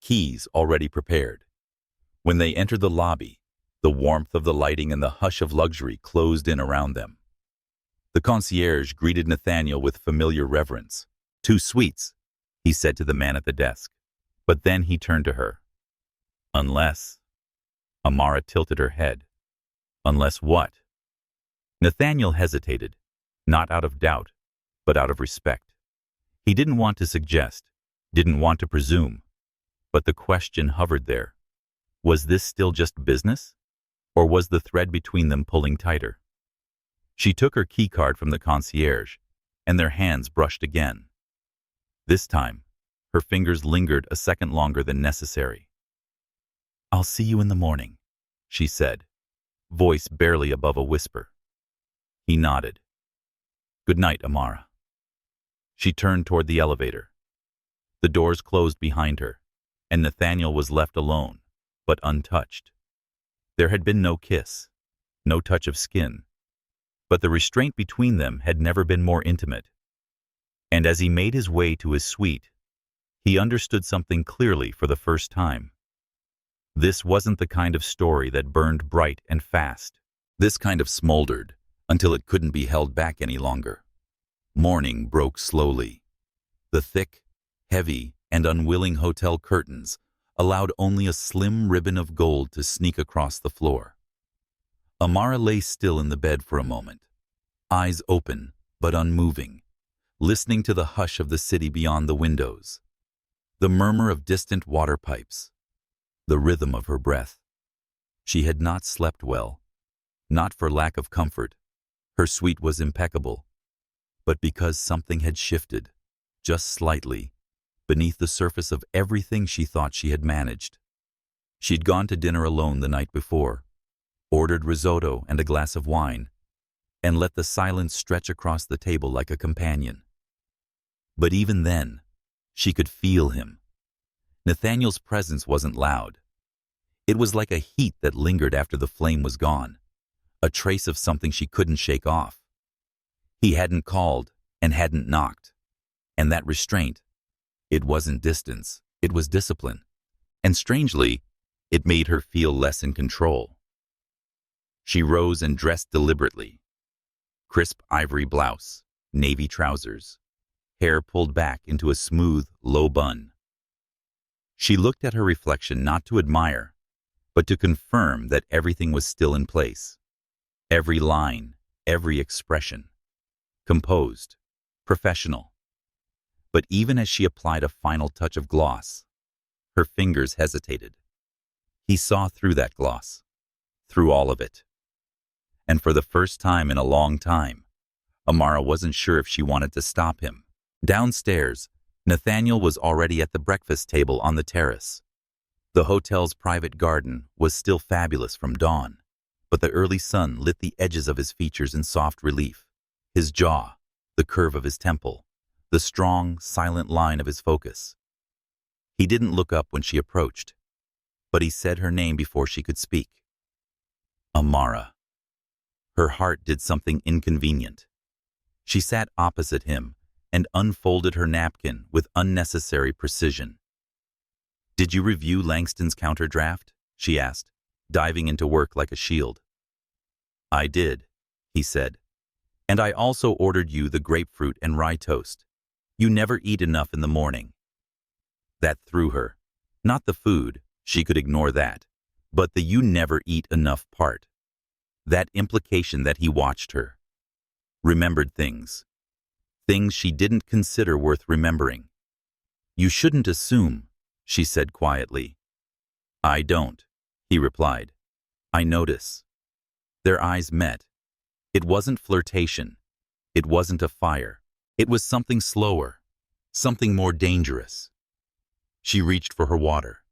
keys already prepared. When they entered the lobby, the warmth of the lighting and the hush of luxury closed in around them. The concierge greeted Nathaniel with familiar reverence. "Two suites," he said to the man at the desk. But then he turned to her. "Unless..." Amara tilted her head. "Unless what?" Nathaniel hesitated, not out of doubt, but out of respect. He didn't want to suggest, didn't want to presume, but the question hovered there. Was this still just business? Or was the thread between them pulling tighter? She took her keycard from the concierge, and their hands brushed again. This time, her fingers lingered a second longer than necessary. "I'll see you in the morning," she said, voice barely above a whisper. He nodded. "Good night, Amara." She turned toward the elevator. The doors closed behind her, and Nathaniel was left alone, but untouched. There had been no kiss, no touch of skin, but the restraint between them had never been more intimate. And as he made his way to his suite, he understood something clearly for the first time. This wasn't the kind of story that burned bright and fast. This kind of smoldered until it couldn't be held back any longer. Morning broke slowly. The thick, heavy, and unwilling hotel curtains allowed only a slim ribbon of gold to sneak across the floor. Amara lay still in the bed for a moment, eyes open but unmoving, listening to the hush of the city beyond the windows, the murmur of distant water pipes, the rhythm of her breath. She had not slept well, not for lack of comfort. Her suite was impeccable, but because something had shifted, just slightly, beneath the surface of everything she thought she had managed. She'd gone to dinner alone the night before, ordered risotto and a glass of wine, and let the silence stretch across the table like a companion. But even then, she could feel him. Nathaniel's presence wasn't loud. It was like a heat that lingered after the flame was gone, a trace of something she couldn't shake off. He hadn't called and hadn't knocked. And that restraint, it wasn't distance, it was discipline. And strangely, it made her feel less in control. She rose and dressed deliberately. Crisp ivory blouse, navy trousers, hair pulled back into a smooth, low bun. She looked at her reflection not to admire, but to confirm that everything was still in place. Every line, every expression. Composed, professional. But even as she applied a final touch of gloss, her fingers hesitated. He saw through that gloss, through all of it. And for the first time in a long time, Amara wasn't sure if she wanted to stop him. Downstairs, Nathaniel was already at the breakfast table on the terrace. The hotel's private garden was still fabulous from dawn, but the early sun lit the edges of his features in soft relief. His jaw, the curve of his temple, the strong, silent line of his focus. He didn't look up when she approached, but he said her name before she could speak. Amara. Her heart did something inconvenient. She sat opposite him and unfolded her napkin with unnecessary precision. "Did you review Langston's counterdraft?" she asked, diving into work like a shield. "I did," he said. "And I also ordered you the grapefruit and rye toast. You never eat enough in the morning." That threw her. Not the food, she could ignore that, but the "you never eat enough" part. That implication that he watched her. Remembered things. Things she didn't consider worth remembering. "You shouldn't assume," she said quietly. "I don't," he replied. "I notice." Their eyes met. It wasn't flirtation. It wasn't a fire. It was something slower, something more dangerous. She reached for her water.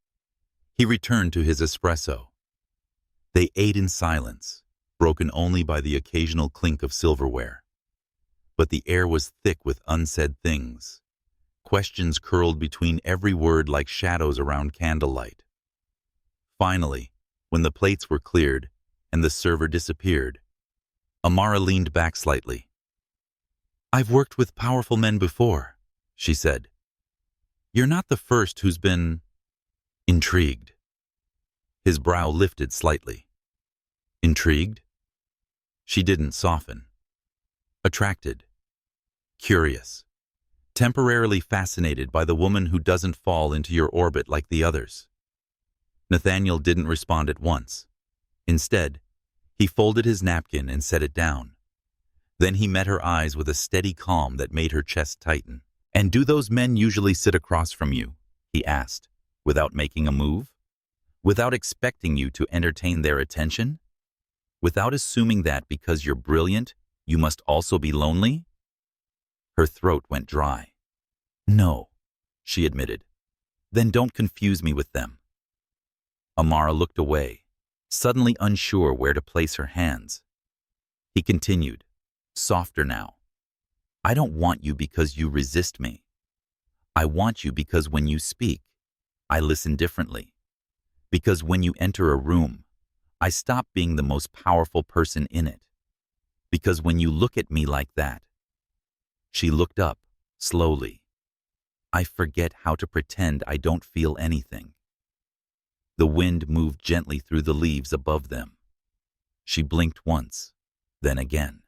He returned to his espresso. They ate in silence, broken only by the occasional clink of silverware. But the air was thick with unsaid things. Questions curled between every word like shadows around candlelight. Finally, when the plates were cleared and the server disappeared, Amara leaned back slightly. "I've worked with powerful men before," she said. "You're not the first who's been intrigued." His brow lifted slightly. Intrigued? She didn't soften. Attracted. Curious. Temporarily fascinated by the woman who doesn't fall into your orbit like the others. Nathaniel didn't respond at once. Instead, he folded his napkin and set it down. Then he met her eyes with a steady calm that made her chest tighten. "And do those men usually sit across from you?" he asked, without making a move? Without expecting you to entertain their attention? Without assuming that because you're brilliant, you must also be lonely? Her throat went dry. "No," she admitted. "Then don't confuse me with them." Amara looked away, suddenly unsure where to place her hands. He continued, softer now. "I don't want you because you resist me. I want you because when you speak, I listen differently. Because when you enter a room, I stop being the most powerful person in it. Because when you look at me like that." She looked up, slowly. "I forget how to pretend I don't feel anything." The wind moved gently through the leaves above them. She blinked once, then again.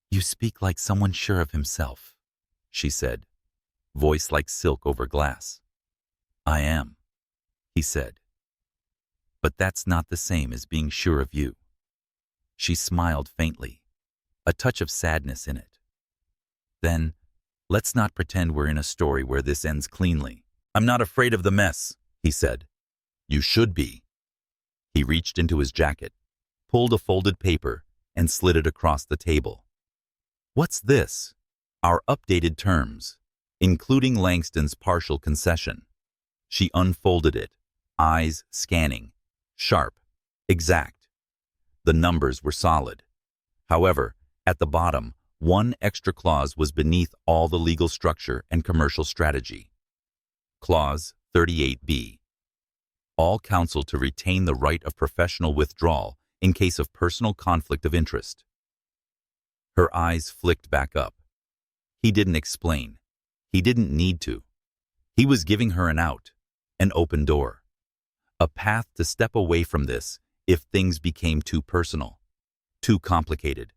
"You speak like someone sure of himself," she said, voice like silk over glass. "I am," he said. "But that's not the same as being sure of you." She smiled faintly, a touch of sadness in it. "Then, let's not pretend we're in a story where this ends cleanly." "I'm not afraid of the mess," he said. "You should be." He reached into his jacket, pulled a folded paper, and slid it across the table. "What's this?" "Our updated terms, including Langston's partial concession." She unfolded it, eyes scanning, sharp, exact. The numbers were solid. However, at the bottom, One extra clause was beneath all the legal structure and commercial strategy. Clause 38B. All counsel to retain the right of professional withdrawal in case of personal conflict of interest. Her eyes flicked back up. He didn't explain. He didn't need to. He was giving her an out, an open door, a path to step away from this if things became too personal, too complicated.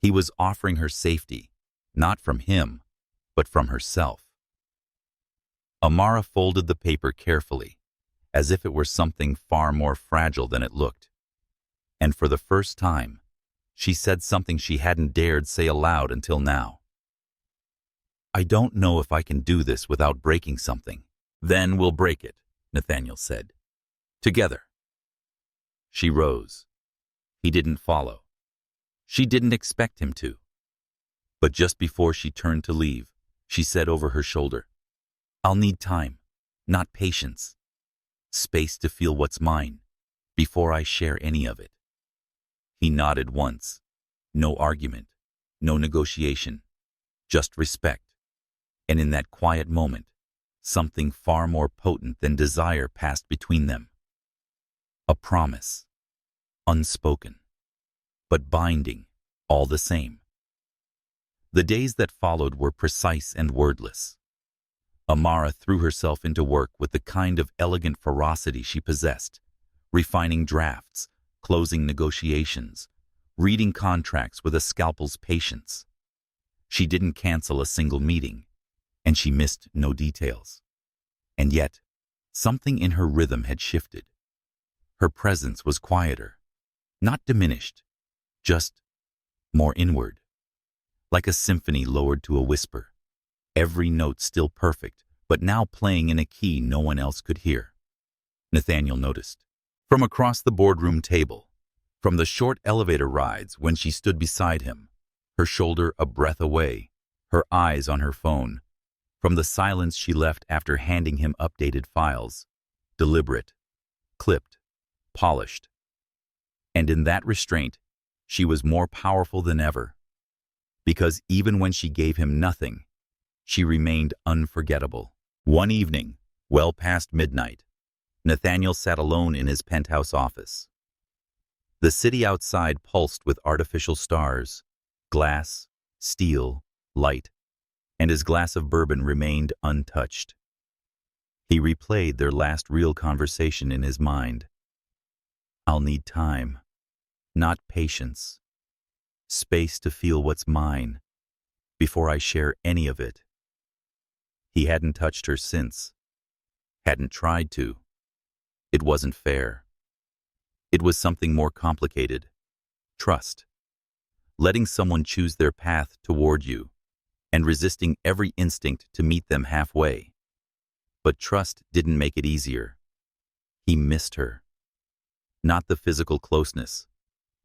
He was offering her safety, not from him, but from herself. Amara folded the paper carefully, as if it were something far more fragile than it looked. And for the first time, she said something she hadn't dared say aloud until now. "I don't know if I can do this without breaking something." "Then we'll break it," Nathaniel said. "Together." She rose. He didn't follow. She didn't expect him to. But just before she turned to leave, she said over her shoulder, "I'll need time, not patience. Space to feel what's mine, before I share any of it." He nodded once. No argument, no negotiation, just respect. And in that quiet moment, something far more potent than desire passed between them. A promise, unspoken, but binding all the same. The days that followed were precise and wordless. Amara threw herself into work with the kind of elegant ferocity she possessed, refining drafts, closing negotiations, reading contracts with a scalpel's patience. She didn't cancel a single meeting, and she missed no details. And yet, something in her rhythm had shifted. Her presence was quieter, not diminished, just more inward, like a symphony lowered to a whisper, every note still perfect, but now playing in a key no one else could hear. Nathaniel noticed. From across the boardroom table, from the short elevator rides when she stood beside him, her shoulder a breath away, her eyes on her phone, from the silence she left after handing him updated files, deliberate, clipped, polished. And in that restraint, she was more powerful than ever, because even when she gave him nothing, she remained unforgettable. One evening, well past midnight, Nathaniel sat alone in his penthouse office. The city outside pulsed with artificial stars, glass, steel, light, and his glass of bourbon remained untouched. He replayed their last real conversation in his mind. "I'll need time, not patience. Space to feel what's mine, before I share any of it." He hadn't touched her since, hadn't tried to. It wasn't fair. It was something more complicated. Trust. Letting someone choose their path toward you, and resisting every instinct to meet them halfway. But trust didn't make it easier. He missed her. Not the physical closeness,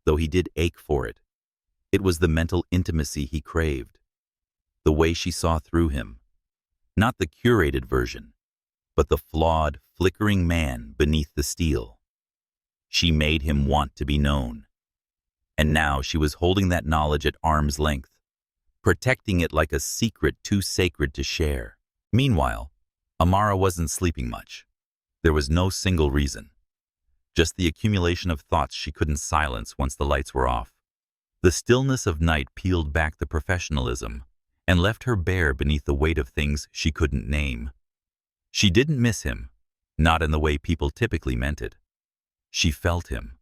though he did ache for it. It was the mental intimacy he craved. The way she saw through him. Not the curated version, but the flawed, flickering man beneath the steel. She made him want to be known. And now she was holding that knowledge at arm's length, protecting it like a secret too sacred to share. Meanwhile, Amara wasn't sleeping much. There was no single reason. Just the accumulation of thoughts she couldn't silence once the lights were off. The stillness of night peeled back the professionalism and left her bare beneath the weight of things she couldn't name. She didn't miss him, not in the way people typically meant it. She felt him.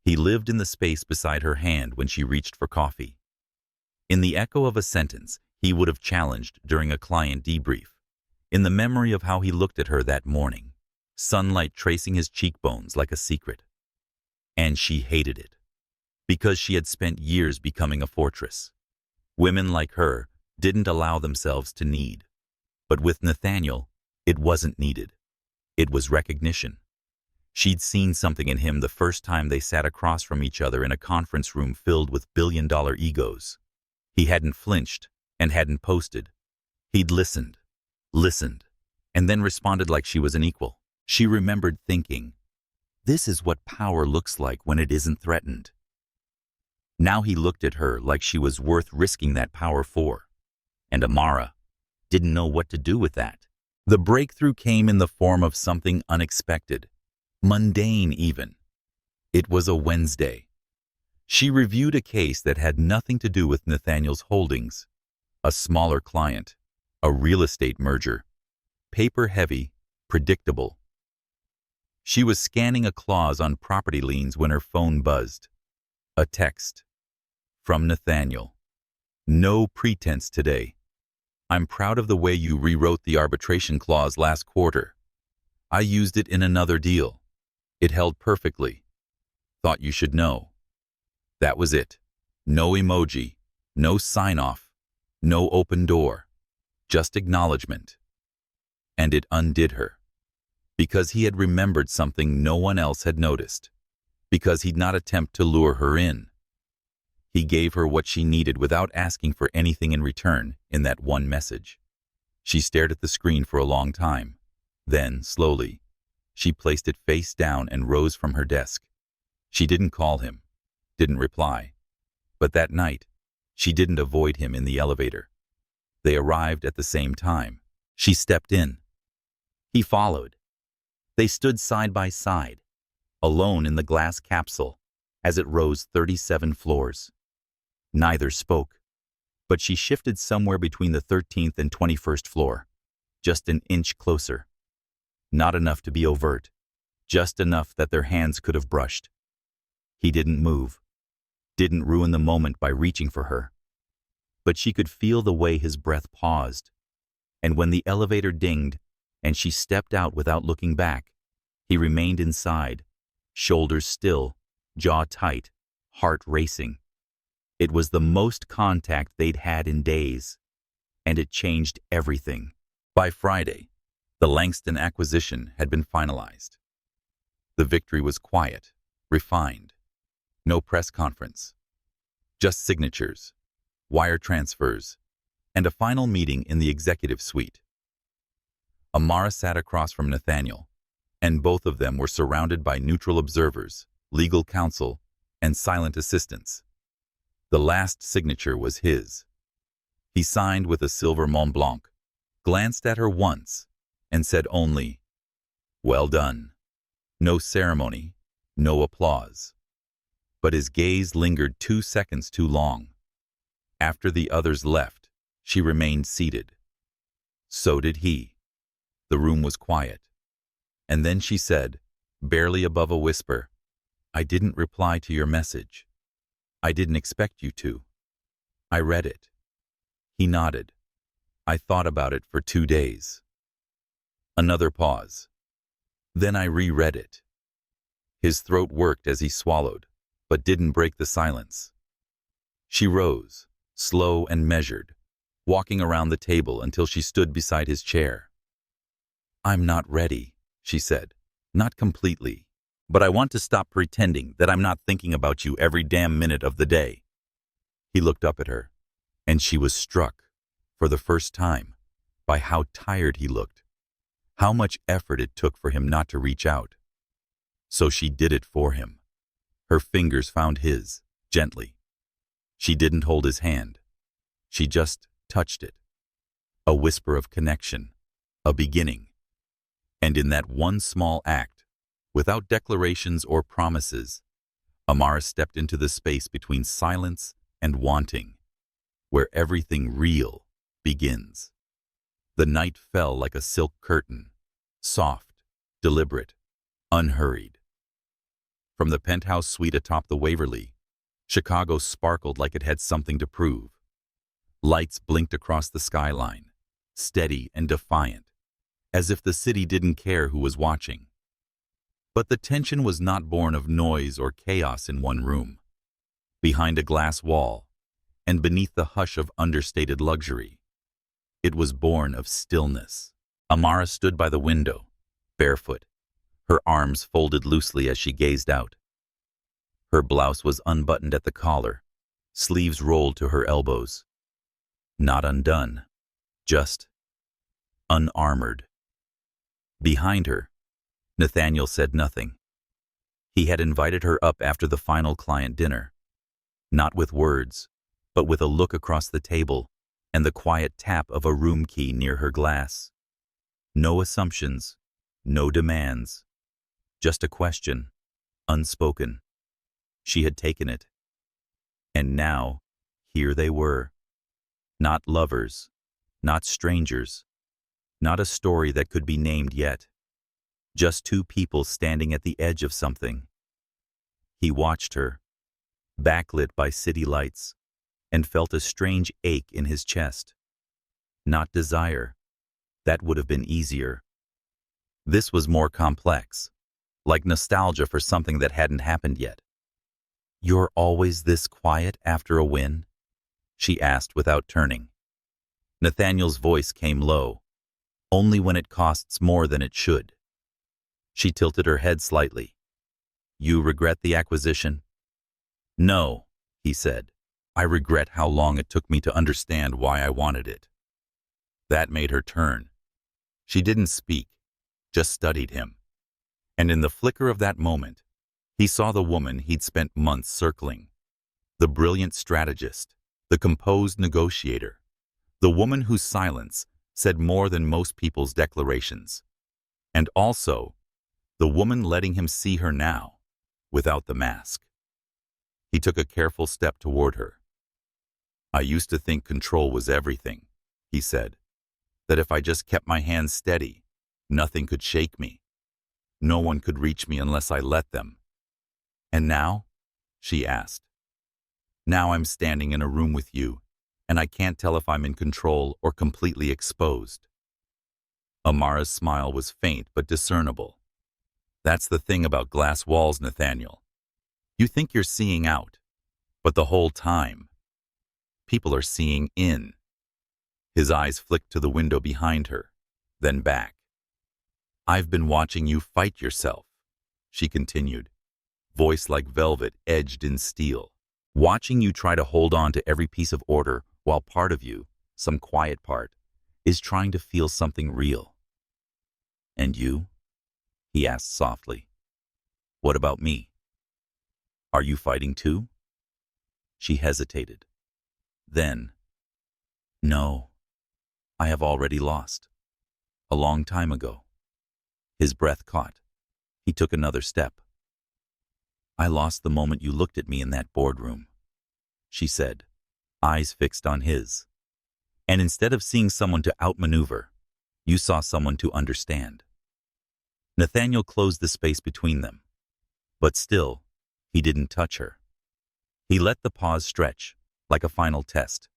He lived in the space beside her hand when she reached for coffee. In the echo of a sentence he would have challenged during a client debrief, in the memory of how he looked at her that morning, sunlight tracing his cheekbones like a secret. And she hated it, because she had spent years becoming a fortress. Women like her didn't allow themselves to need. But with Nathaniel, it wasn't needed. It was recognition. She'd seen something in him the first time they sat across from each other in a conference room filled with billion-dollar egos. He hadn't flinched and hadn't posted. He'd listened, and then responded like she was an equal. She remembered thinking, "This is what power looks like when it isn't threatened." Now he looked at her like she was worth risking that power for. And Amara didn't know what to do with that. The breakthrough came in the form of something unexpected, mundane even. It was a Wednesday. She reviewed a case that had nothing to do with Nathaniel's holdings, a smaller client, a real estate merger, paper-heavy, predictable. She was scanning a clause on property liens when her phone buzzed. A text. From Nathaniel. No pretense today. I'm proud of the way you rewrote the arbitration clause last quarter. I used it in another deal. It held perfectly. Thought you should know. That was it. No emoji, no sign-off, no open door. Just acknowledgement. And it undid her. Because he had remembered something no one else had noticed. Because he'd not attempt to lure her in. He gave her what she needed without asking for anything in return in that one message. She stared at the screen for a long time. Then, slowly, she placed it face down and rose from her desk. She didn't call him, didn't reply. But that night, she didn't avoid him in the elevator. They arrived at the same time. She stepped in. He followed. They stood side by side, alone in the glass capsule, as it rose 37 floors. Neither spoke, but she shifted somewhere between the 13th and 21st floor, just an inch closer. Not enough to be overt, just enough that their hands could have brushed. He didn't move, didn't ruin the moment by reaching for her. But she could feel the way his breath paused, and when the elevator dinged and she stepped out without looking back, he remained inside, shoulders still, jaw tight, heart racing. It was the most contact they'd had in days, and it changed everything. By Friday, the Langston acquisition had been finalized. The victory was quiet, refined. No press conference. Just signatures, wire transfers, and a final meeting in the executive suite. Amara sat across from Nathaniel, and both of them were surrounded by neutral observers, legal counsel, and silent assistants. The last signature was his. He signed with a silver Mont Blanc, glanced at her once, and said only, "Well done." No ceremony, no applause. But his gaze lingered 2 seconds too long. After the others left, she remained seated. So did he. The room was quiet. And then she said, barely above a whisper, "I didn't reply to your message. I didn't expect you to. I read it." He nodded. "I thought about it for 2 days." Another pause. "Then I reread it." His throat worked as he swallowed, but didn't break the silence. She rose, slow and measured, walking around the table until she stood beside his chair. "I'm not ready," she said. "Not completely. But I want to stop pretending that I'm not thinking about you every damn minute of the day." He looked up at her, and she was struck, for the first time, by how tired he looked, how much effort it took for him not to reach out. So she did it for him. Her fingers found his, gently. She didn't hold his hand. She just touched it. A whisper of connection, a beginning. And in that one small act, without declarations or promises, Amara stepped into the space between silence and wanting, where everything real begins. The night fell like a silk curtain, soft, deliberate, unhurried. From the penthouse suite atop the Waverly, Chicago sparkled like it had something to prove. Lights blinked across the skyline, steady and defiant, as if the city didn't care who was watching. But the tension was not born of noise or chaos in one room. Behind a glass wall, and beneath the hush of understated luxury, it was born of stillness. Amara stood by the window, barefoot, her arms folded loosely as she gazed out. Her blouse was unbuttoned at the collar, sleeves rolled to her elbows. Not undone, just unarmored. Behind her, Nathaniel said nothing. He had invited her up after the final client dinner. Not with words, but with a look across the table and the quiet tap of a room key near her glass. No assumptions, no demands, just a question, unspoken. She had taken it. And now, here they were. Not lovers, not strangers, not a story that could be named yet. Just two people standing at the edge of something. He watched her, backlit by city lights, and felt a strange ache in his chest. Not desire. That would have been easier. This was more complex, like nostalgia for something that hadn't happened yet. "You're always this quiet after a win?" she asked without turning. Nathaniel's voice came low, "Only when it costs more than it should." She tilted her head slightly. "You regret the acquisition?" "No," he said. "I regret how long it took me to understand why I wanted it." That made her turn. She didn't speak, just studied him. And in the flicker of that moment, he saw the woman he'd spent months circling. The brilliant strategist, the composed negotiator, the woman whose silence said more than most people's declarations. And also, the woman letting him see her now, without the mask. He took a careful step toward her. "I used to think control was everything," he said. "That if I just kept my hands steady, nothing could shake me. No one could reach me unless I let them." "And now?" she asked. "Now I'm standing in a room with you, and I can't tell if I'm in control or completely exposed." Amara's smile was faint but discernible. "That's the thing about glass walls, Nathaniel. You think you're seeing out, but the whole time, people are seeing in." His eyes flicked to the window behind her, then back. "I've been watching you fight yourself," she continued, voice like velvet edged in steel. "Watching you try to hold on to every piece of order while part of you, some quiet part, is trying to feel something real." "And you?" he asked softly. "What about me? Are you fighting too?" She hesitated. Then, "No, I have already lost. A long time ago." His breath caught. He took another step. "I lost the moment you looked at me in that boardroom," she said, eyes fixed on his. "And instead of seeing someone to outmaneuver, you saw someone to understand." Nathaniel closed the space between them. But still, he didn't touch her. He let the pause stretch, like a final test.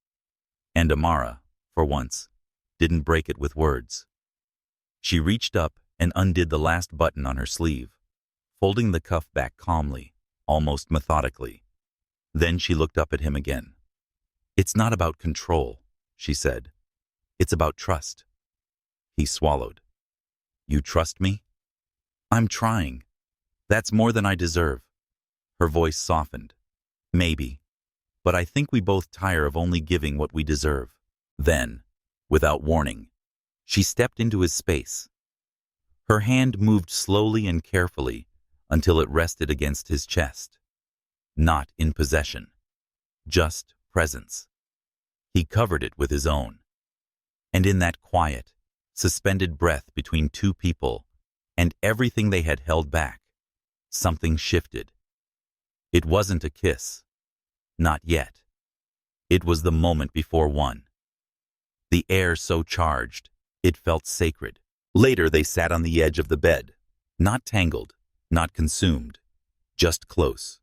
And Amara, for once, didn't break it with words. She reached up and undid the last button on her sleeve, folding the cuff back calmly, almost methodically. Then she looked up at him again. "It's not about control," she said. "It's about trust." He swallowed. "You trust me?" "I'm trying. That's more than I deserve." Her voice softened. "Maybe. But I think we both tire of only giving what we deserve." Then, without warning, she stepped into his space. Her hand moved slowly and carefully until it rested against his chest. Not in possession, just presence. He covered it with his own. And in that quiet, suspended breath between two people and everything they had held back, something shifted. It wasn't a kiss. Not yet. It was the moment before one. The air so charged, it felt sacred. Later they sat on the edge of the bed, not tangled, not consumed, just close.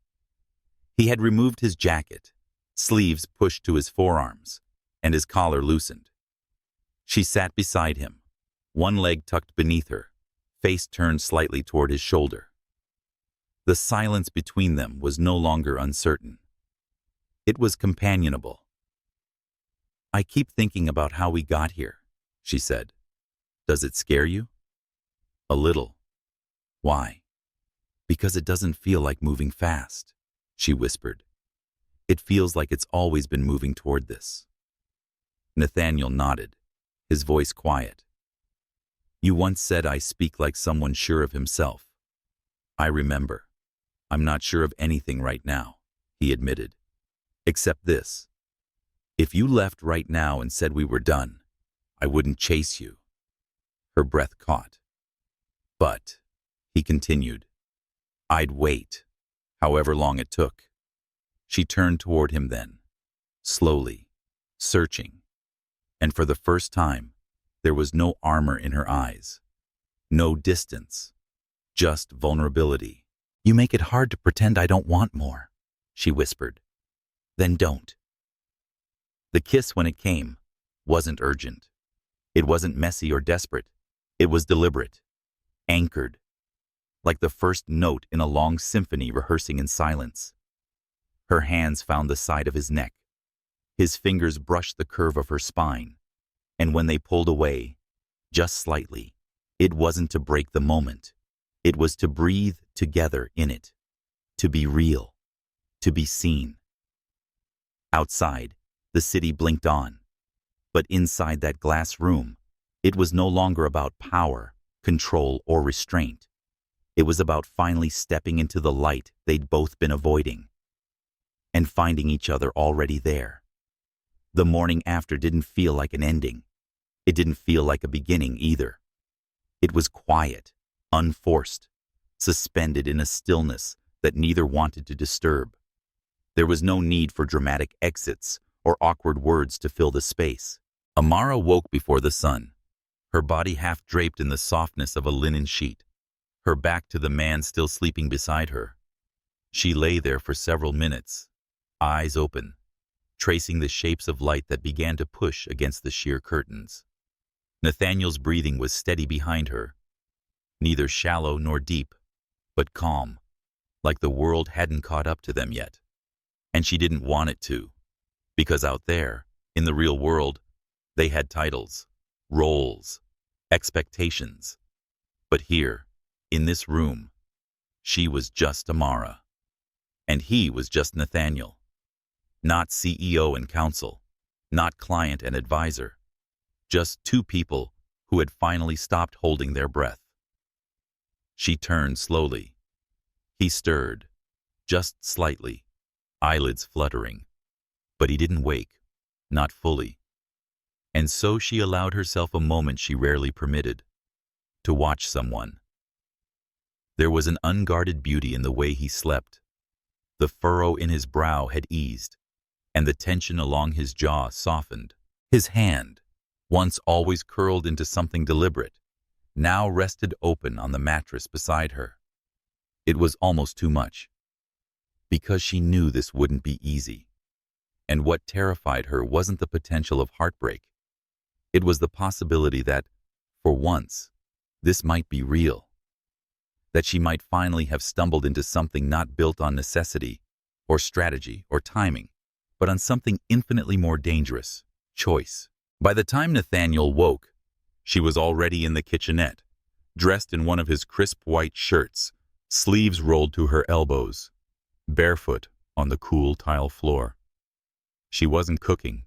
He had removed his jacket, sleeves pushed to his forearms, and his collar loosened. She sat beside him, one leg tucked beneath her, face turned slightly toward his shoulder. The silence between them was no longer uncertain. It was companionable. "I keep thinking about how we got here," she said. "Does it scare you?" "A little." "Why?" "Because it doesn't feel like moving fast," she whispered. "It feels like it's always been moving toward this." Nathaniel nodded, his voice quiet. "You once said I speak like someone sure of himself." "I remember. I'm not sure of anything right now," he admitted. Except this. If you left right now and said we were done, I wouldn't chase you." Her breath caught. "But," he continued, "I'd wait, however long it took." She turned toward him then, slowly, searching, and for the first time, there was no armor in her eyes, no distance, just vulnerability. "You make it hard to pretend I don't want more," she whispered. "Then don't." The kiss, when it came, wasn't urgent. It wasn't messy or desperate. It was deliberate, anchored, like the first note in a long symphony rehearsing in silence. Her hands found the side of his neck. His fingers brushed the curve of her spine, and when they pulled away, just slightly, it wasn't to break the moment. It was to breathe together in it, to be real, to be seen. Outside, the city blinked on, but inside that glass room, it was no longer about power, control, or restraint. It was about finally stepping into the light they'd both been avoiding, and finding each other already there. The morning after didn't feel like an ending. It didn't feel like a beginning either. It was quiet, unforced, suspended in a stillness that neither wanted to disturb. There was no need for dramatic exits or awkward words to fill the space. Amara woke before the sun, her body half draped in the softness of a linen sheet, her back to the man still sleeping beside her. She lay there for several minutes, eyes open, tracing the shapes of light that began to push against the sheer curtains. Nathaniel's breathing was steady behind her, neither shallow nor deep, but calm, like the world hadn't caught up to them yet. And she didn't want it to, because out there, in the real world, they had titles, roles, expectations. But here, in this room, she was just Amara, and he was just Nathaniel. Not CEO and counsel, not client and advisor, just two people who had finally stopped holding their breath. She turned slowly. He stirred, just slightly, eyelids fluttering, but he didn't wake, not fully. And so she allowed herself a moment she rarely permitted, to watch someone. There was an unguarded beauty in the way he slept. The furrow in his brow had eased, and the tension along his jaw softened. His hand, once always curled into something deliberate, now rested open on the mattress beside her. It was almost too much, because she knew this wouldn't be easy. And what terrified her wasn't the potential of heartbreak. It was the possibility that, for once, this might be real. That she might finally have stumbled into something not built on necessity, or strategy, or timing, but on something infinitely more dangerous, choice. By the time Nathaniel woke, she was already in the kitchenette, dressed in one of his crisp white shirts, sleeves rolled to her elbows, barefoot on the cool tile floor. She wasn't cooking,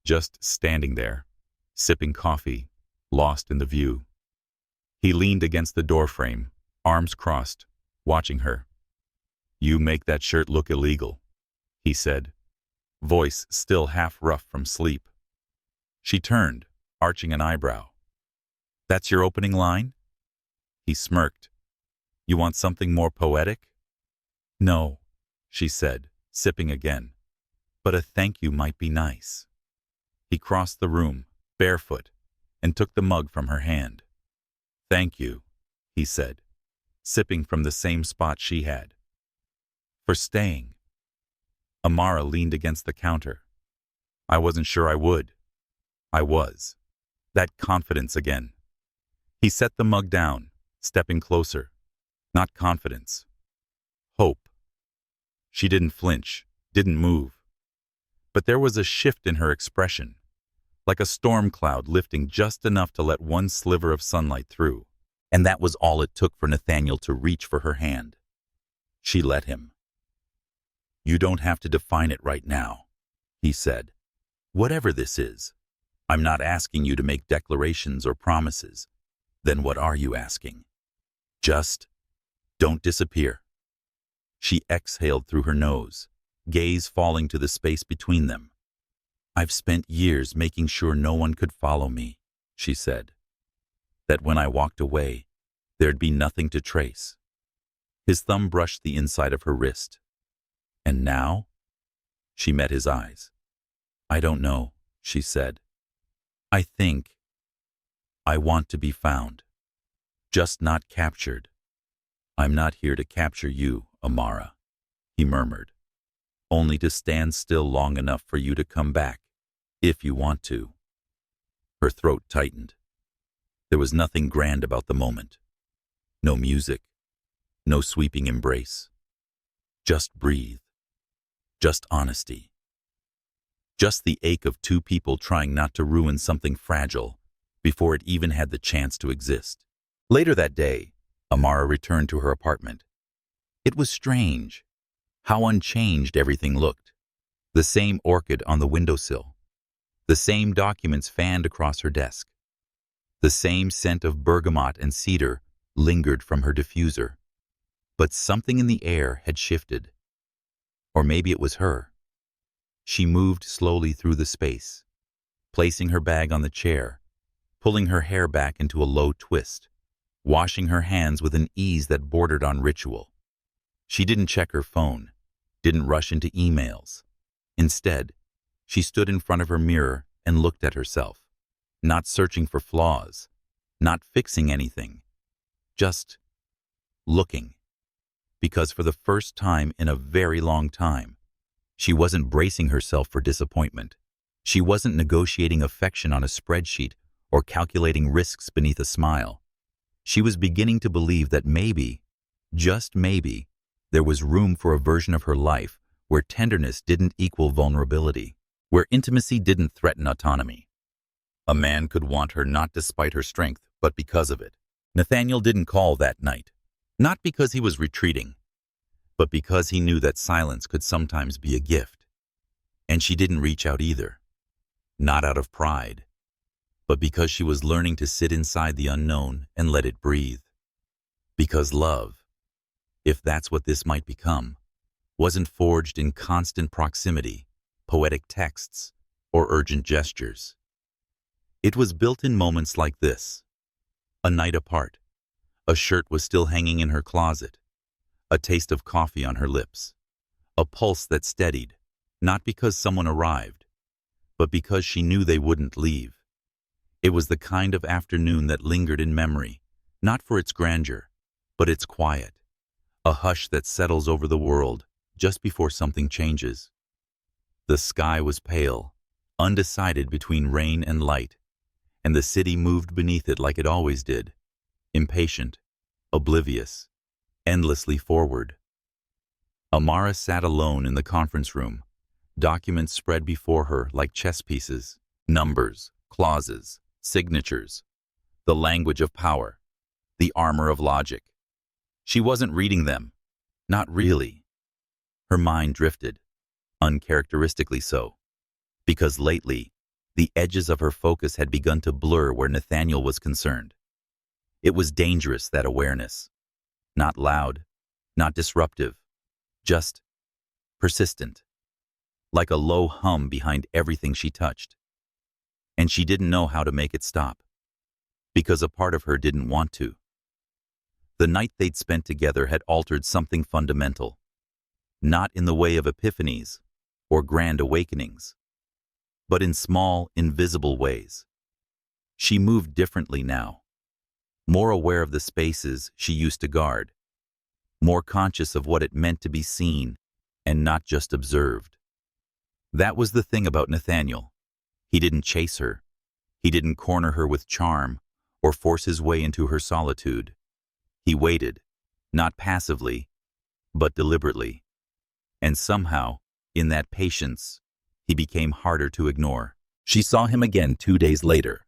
just standing there, sipping coffee, lost in the view. He leaned against the doorframe, arms crossed, watching her. "You make that shirt look illegal," he said, voice still half rough from sleep. She turned, arching an eyebrow. "That's your opening line?" He smirked. "You want something more poetic?" "No," she said, sipping again, "but a thank you might be nice." He crossed the room, barefoot, and took the mug from her hand. "Thank you," he said, sipping from the same spot she had. "For staying." Amara leaned against the counter. "I wasn't sure I would." "I was." That confidence again. He set the mug down, stepping closer. Not confidence. Hope. She didn't flinch, didn't move. But there was a shift in her expression, like a storm cloud lifting just enough to let one sliver of sunlight through. And that was all it took for Nathaniel to reach for her hand. She let him. "You don't have to define it right now," he said. "Whatever this is, I'm not asking you to make declarations or promises. Then what are you asking? Just don't disappear." She exhaled through her nose, gaze falling to the space between them. "I've spent years making sure no one could follow me," she said. "That when I walked away, there'd be nothing to trace." His thumb brushed the inside of her wrist. "And now?" She met his eyes. "I don't know," she said. "I think I want to be found, just not captured." "I'm not here to capture you, Amara," he murmured. "Only to stand still long enough for you to come back, if you want to." Her throat tightened. There was nothing grand about the moment. No music, no sweeping embrace. Just breathe. Just honesty. Just the ache of two people trying not to ruin something fragile before it even had the chance to exist. Later that day, Amara returned to her apartment. It was strange how unchanged everything looked. The same orchid on the windowsill. The same documents fanned across her desk. The same scent of bergamot and cedar lingered from her diffuser. But something in the air had shifted. Or maybe it was her. She moved slowly through the space, placing her bag on the chair, pulling her hair back into a low twist, washing her hands with an ease that bordered on ritual. She didn't check her phone, didn't rush into emails. Instead, she stood in front of her mirror and looked at herself, not searching for flaws, not fixing anything, just looking. Because for the first time in a very long time, she wasn't bracing herself for disappointment. She wasn't negotiating affection on a spreadsheet or calculating risks beneath a smile. She was beginning to believe that maybe, just maybe, there was room for a version of her life where tenderness didn't equal vulnerability, where intimacy didn't threaten autonomy. A man could want her not despite her strength, but because of it. Nathaniel didn't call that night, not because he was retreating, but because he knew that silence could sometimes be a gift. And she didn't reach out either, not out of pride, but because she was learning to sit inside the unknown and let it breathe. Because love, if that's what this might become, wasn't forged in constant proximity, poetic texts, or urgent gestures. It was built in moments like this. A night apart. A shirt was still hanging in her closet. A taste of coffee on her lips. A pulse that steadied, not because someone arrived, but because she knew they wouldn't leave. It was the kind of afternoon that lingered in memory, not for its grandeur, but its quiet. A hush that settles over the world just before something changes. The sky was pale, undecided between rain and light, and the city moved beneath it like it always did, impatient, oblivious, endlessly forward. Amara sat alone in the conference room, documents spread before her like chess pieces, numbers, clauses, signatures, the language of power, the armor of logic. She wasn't reading them, not really. Her mind drifted, uncharacteristically so, because lately, the edges of her focus had begun to blur where Nathaniel was concerned. It was dangerous, that awareness. Not loud, not disruptive, just persistent, like a low hum behind everything she touched. And she didn't know how to make it stop, because a part of her didn't want to. The night they'd spent together had altered something fundamental, not in the way of epiphanies or grand awakenings, but in small, invisible ways. She moved differently now, more aware of the spaces she used to guard, more conscious of what it meant to be seen and not just observed. That was the thing about Nathaniel. He didn't chase her. He didn't corner her with charm or force his way into her solitude. He waited, not passively, but deliberately. And somehow, in that patience, he became harder to ignore. She saw him again 2 days later.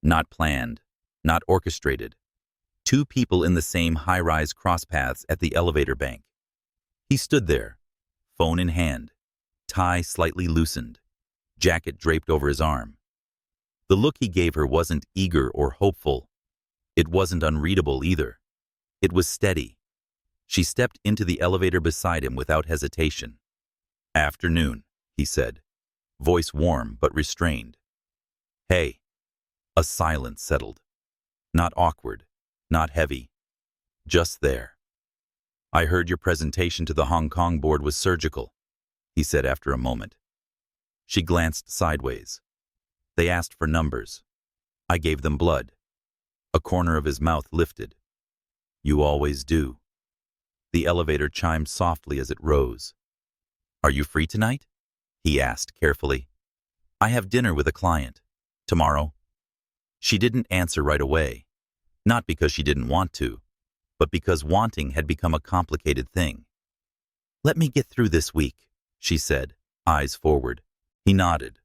Not planned, not orchestrated. Two people in the same high-rise crosspaths at the elevator bank. He stood there, phone in hand, tie slightly loosened, jacket draped over his arm. The look he gave her wasn't eager or hopeful. It wasn't unreadable either. It was steady. She stepped into the elevator beside him without hesitation. "Afternoon," he said, voice warm but restrained. "Hey." A silence settled. Not awkward, not heavy, just there. "I heard your presentation to the Hong Kong board was surgical," he said after a moment. She glanced sideways. "They asked for numbers. I gave them blood." A corner of his mouth lifted. "You always do." The elevator chimed softly as it rose. "Are you free tonight?" he asked carefully. "I have dinner with a client. Tomorrow?" She didn't answer right away, not because she didn't want to, but because wanting had become a complicated thing. "Let me get through this week," she said, eyes forward. He nodded,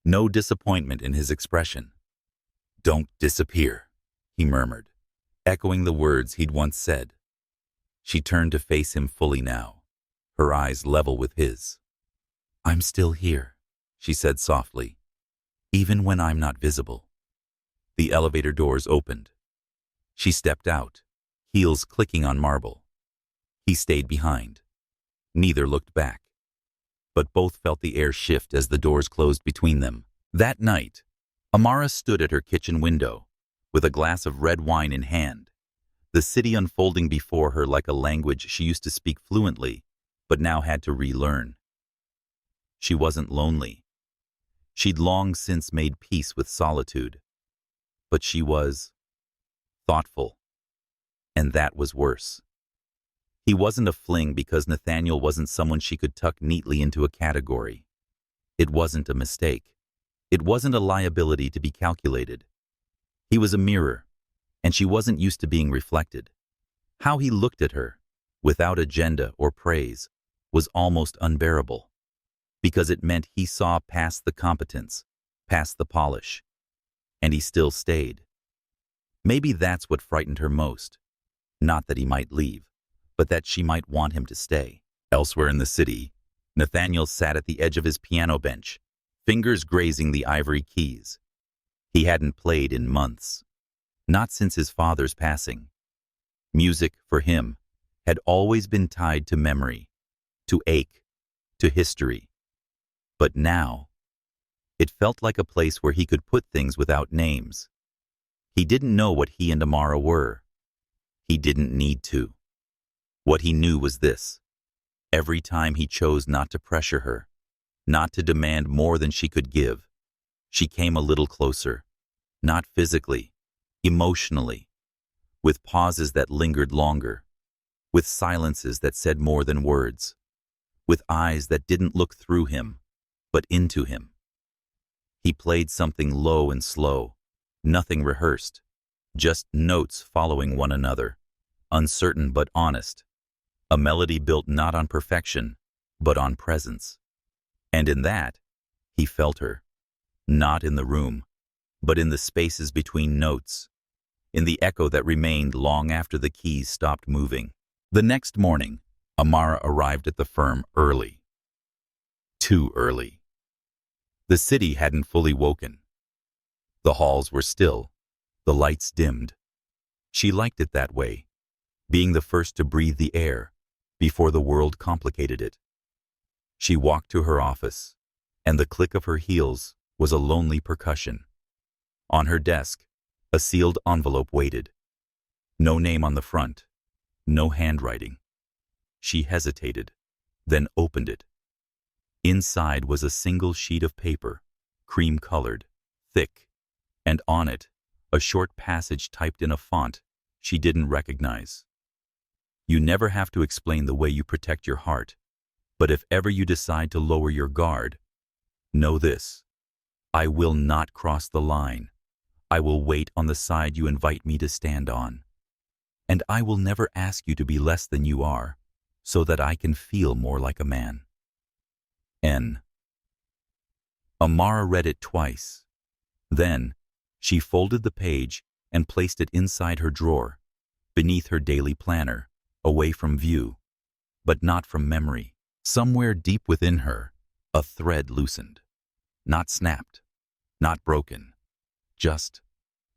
no disappointment in his expression. "Don't disappear," he murmured, echoing the words he'd once said. She turned to face him fully now, her eyes level with his. "I'm still here," she said softly, "even when I'm not visible." The elevator doors opened. She stepped out, heels clicking on marble. He stayed behind. Neither looked back. But both felt the air shift as the doors closed between them. That night, Amara stood at her kitchen window, with a glass of red wine in hand, the city unfolding before her like a language she used to speak fluently, but now had to relearn. She wasn't lonely. She'd long since made peace with solitude. But she was thoughtful, and that was worse. He wasn't a fling because Nathaniel wasn't someone she could tuck neatly into a category. It wasn't a mistake. It wasn't a liability to be calculated. He was a mirror, and she wasn't used to being reflected. How he looked at her, without agenda or praise, was almost unbearable, because it meant he saw past the competence, past the polish. And he still stayed. Maybe that's what frightened her most. Not that he might leave, but that she might want him to stay. Elsewhere in the city, Nathaniel sat at the edge of his piano bench, fingers grazing the ivory keys. He hadn't played in months, not since his father's passing. Music, for him, had always been tied to memory, to ache, to history. But now, it felt like a place where he could put things without names. He didn't know what he and Amara were. He didn't need to. What he knew was this: every time he chose not to pressure her, not to demand more than she could give, she came a little closer, not physically, emotionally, with pauses that lingered longer, with silences that said more than words, with eyes that didn't look through him, but into him. He played something low and slow, nothing rehearsed, just notes following one another, uncertain but honest, a melody built not on perfection, but on presence. And in that, he felt her, not in the room, but in the spaces between notes, in the echo that remained long after the keys stopped moving. The next morning, Amara arrived at the firm early. Too early. The city hadn't fully woken. The halls were still, the lights dimmed. She liked it that way, being the first to breathe the air, before the world complicated it. She walked to her office, and the click of her heels was a lonely percussion. On her desk, a sealed envelope waited. No name on the front, no handwriting. She hesitated, then opened it. Inside was a single sheet of paper, cream-colored, thick, and on it, a short passage typed in a font she didn't recognize. "You never have to explain the way you protect your heart, but if ever you decide to lower your guard, know this: I will not cross the line. I will wait on the side you invite me to stand on. And I will never ask you to be less than you are, so that I can feel more like a man." N. Amara read it twice. Then, she folded the page and placed it inside her drawer, beneath her daily planner, away from view, but not from memory. Somewhere deep within her, a thread loosened. Not snapped, not broken, just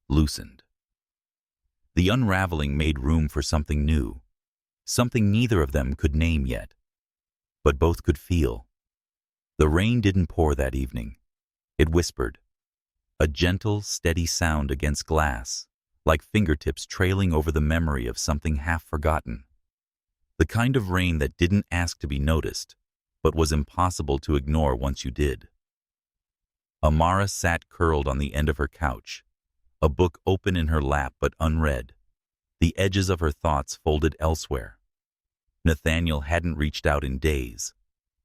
loosened. The unraveling made room for something new, something neither of them could name yet, but both could feel. The rain didn't pour that evening. It whispered, a gentle, steady sound against glass, like fingertips trailing over the memory of something half forgotten. The kind of rain that didn't ask to be noticed, but was impossible to ignore once you did. Amara sat curled on the end of her couch, a book open in her lap but unread, the edges of her thoughts folded elsewhere. Nathaniel hadn't reached out in days,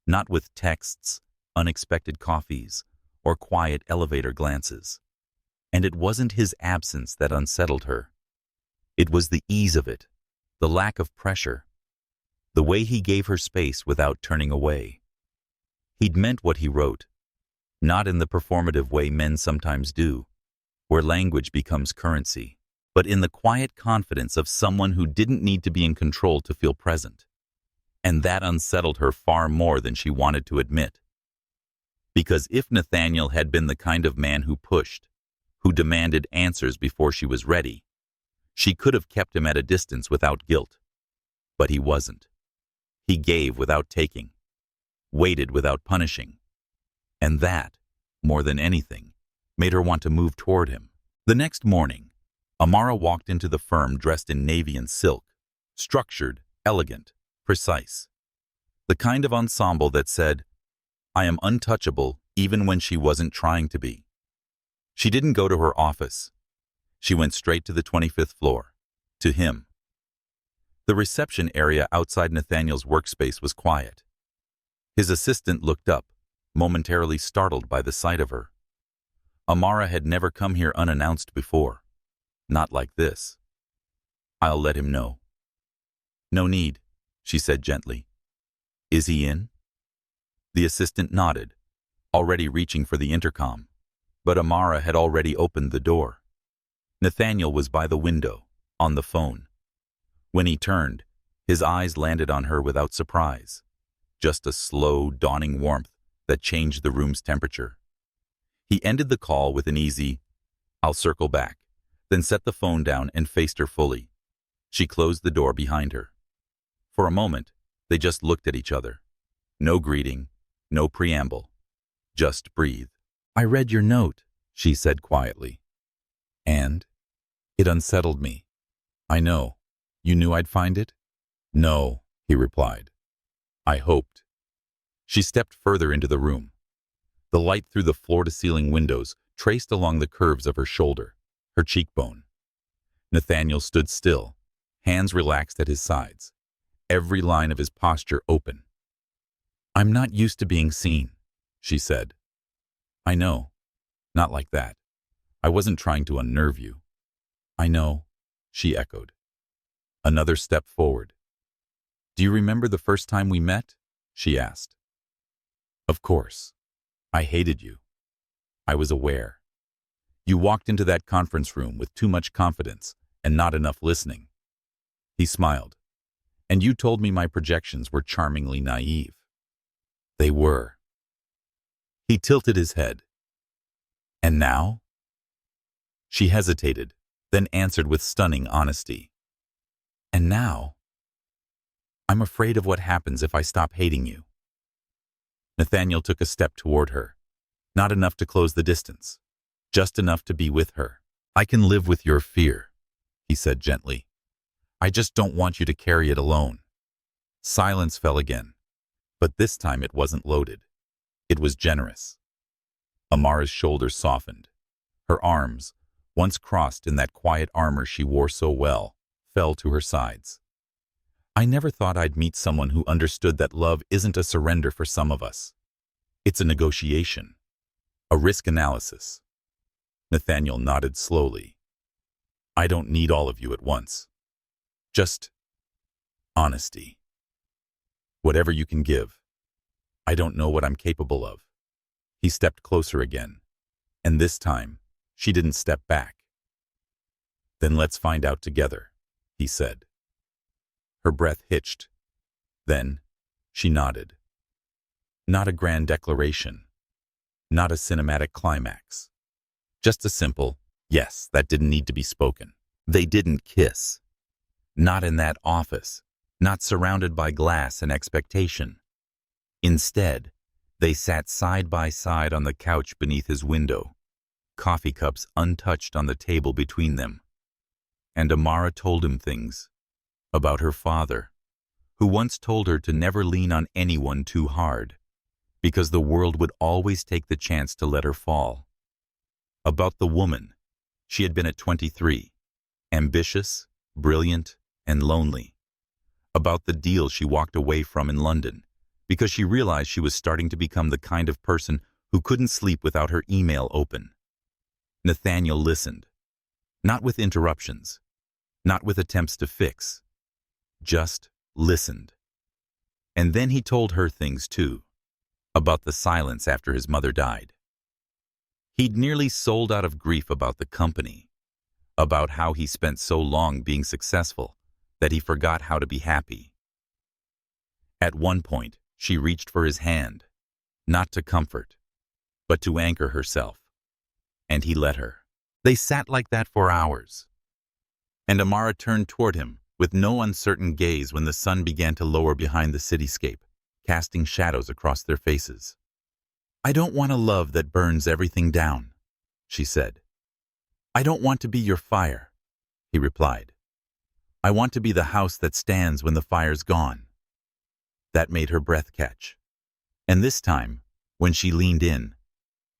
not with texts, unexpected coffees, or quiet elevator glances. And it wasn't his absence that unsettled her. It was the ease of it, the lack of pressure, the way he gave her space without turning away. He'd meant what he wrote, not in the performative way men sometimes do, where language becomes currency, but in the quiet confidence of someone who didn't need to be in control to feel present. And that unsettled her far more than she wanted to admit. Because if Nathaniel had been the kind of man who pushed, who demanded answers before she was ready, she could have kept him at a distance without guilt. But he wasn't. He gave without taking, waited without punishing. And that, more than anything, made her want to move toward him. The next morning, Amara walked into the firm dressed in navy and silk, structured, elegant, precise. The kind of ensemble that said, I am untouchable even when she wasn't trying to be. She didn't go to her office. She went straight to the 25th floor, to him. The reception area outside Nathaniel's workspace was quiet. His assistant looked up, momentarily startled by the sight of her. Amara had never come here unannounced before. Not like this. I'll let him know. No need, she said gently. Is he in? The assistant nodded, already reaching for the intercom, but Amara had already opened the door. Nathaniel was by the window, on the phone. When he turned, his eyes landed on her without surprise, just a slow, dawning warmth that changed the room's temperature. He ended the call with an easy, I'll circle back, then set the phone down and faced her fully. She closed the door behind her. For a moment, they just looked at each other. No greeting, no preamble. Just breathe. I read your note, she said quietly. And? It unsettled me. I know. You knew I'd find it? No, he replied. I hoped. She stepped further into the room. The light through the floor-to-ceiling windows traced along the curves of her shoulder, her cheekbone. Nathaniel stood still, hands relaxed at his sides, every line of his posture open. I'm not used to being seen, she said. I know. Not like that. I wasn't trying to unnerve you. I know, she echoed. Another step forward. Do you remember the first time we met? She asked. Of course. I hated you. I was aware. You walked into that conference room with too much confidence and not enough listening. He smiled. And you told me my projections were charmingly naive. They were. He tilted his head. And now? She hesitated, then answered with stunning honesty. And now? I'm afraid of what happens if I stop hating you. Nathaniel took a step toward her. Not enough to close the distance. Just enough to be with her. I can live with your fear, he said gently. I just don't want you to carry it alone. Silence fell again, but this time it wasn't loaded. It was generous. Amara's shoulders softened. Her arms, once crossed in that quiet armor she wore so well, fell to her sides. I never thought I'd meet someone who understood that love isn't a surrender for some of us. It's a negotiation, a risk analysis. Nathaniel nodded slowly. I don't need all of you at once. Just honesty. Whatever you can give. I don't know what I'm capable of. He stepped closer again, and this time, she didn't step back. Then let's find out together, he said. Her breath hitched. Then, she nodded. Not a grand declaration. Not a cinematic climax. Just a simple, yes, that didn't need to be spoken. They didn't kiss. Not in that office. Not surrounded by glass and expectation. Instead, They sat side by side on the couch beneath his window, coffee cups untouched on the table between them. And Amara told him things about her father, who once told her to never lean on anyone too hard, because the world would always take the chance to let her fall. About the woman she had been at 23, ambitious, brilliant, and lonely. About the deal she walked away from in London, because she realized she was starting to become the kind of person who couldn't sleep without her email open. Nathaniel listened, not with interruptions, not with attempts to fix, just listened. And then he told her things too, about the silence after his mother died. He'd nearly sold out of grief about the company, about how he spent so long being successful that he forgot how to be happy. At one point, she reached for his hand, not to comfort, but to anchor herself, and he let her. They sat like that for hours, and Amara turned toward him with no uncertain gaze when the sun began to lower behind the cityscape, casting shadows across their faces. "I don't want a love that burns everything down," she said. "I don't want to be your fire," he replied. "I want to be the house that stands when the fire's gone." That made her breath catch. And this time, when she leaned in,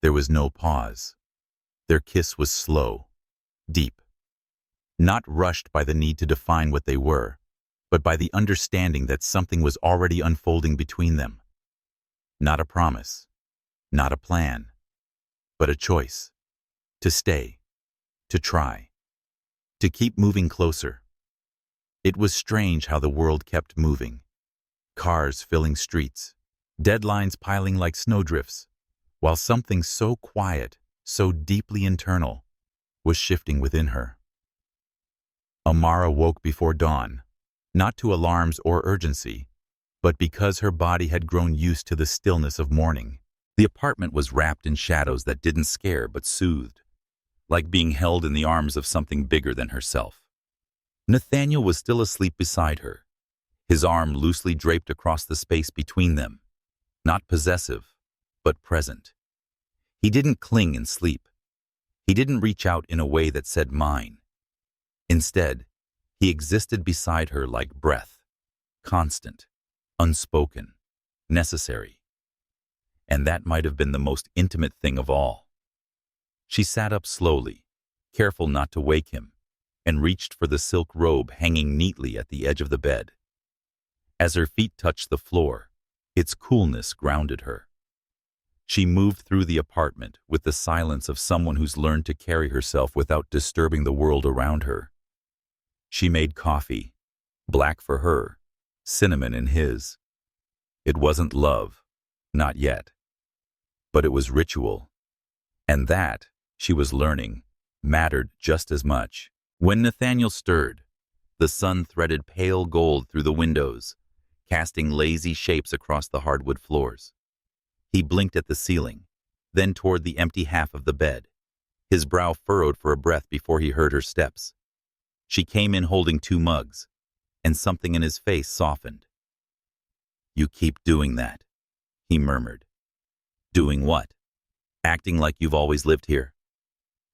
there was no pause. Their kiss was slow, deep, not rushed by the need to define what they were, but by the understanding that something was already unfolding between them. Not a promise, not a plan, but a choice. To stay, to try, to keep moving closer. It was strange how the world kept moving. Cars filling streets, deadlines piling like snowdrifts, while something so quiet, so deeply internal, was shifting within her. Amara woke before dawn, not to alarms or urgency, but because her body had grown used to the stillness of morning. The apartment was wrapped in shadows that didn't scare but soothed, like being held in the arms of something bigger than herself. Nathaniel was still asleep beside her, his arm loosely draped across the space between them, not possessive, but present. He didn't cling in sleep. He didn't reach out in a way that said mine. Instead, he existed beside her like breath, constant, unspoken, necessary. And that might have been the most intimate thing of all. She sat up slowly, careful not to wake him, and reached for the silk robe hanging neatly at the edge of the bed. As her feet touched the floor, its coolness grounded her. She moved through the apartment with the silence of someone who's learned to carry herself without disturbing the world around her. She made coffee, black for her, cinnamon in his. It wasn't love, not yet. But it was ritual. And that, she was learning, mattered just as much. When Nathaniel stirred, the sun threaded pale gold through the windows, casting lazy shapes across the hardwood floors. He blinked at the ceiling, then toward the empty half of the bed, his brow furrowed for a breath before he heard her steps. She came in holding 2 mugs, and something in his face softened. "You keep doing that," he murmured. "Doing what? Acting like you've always lived here?"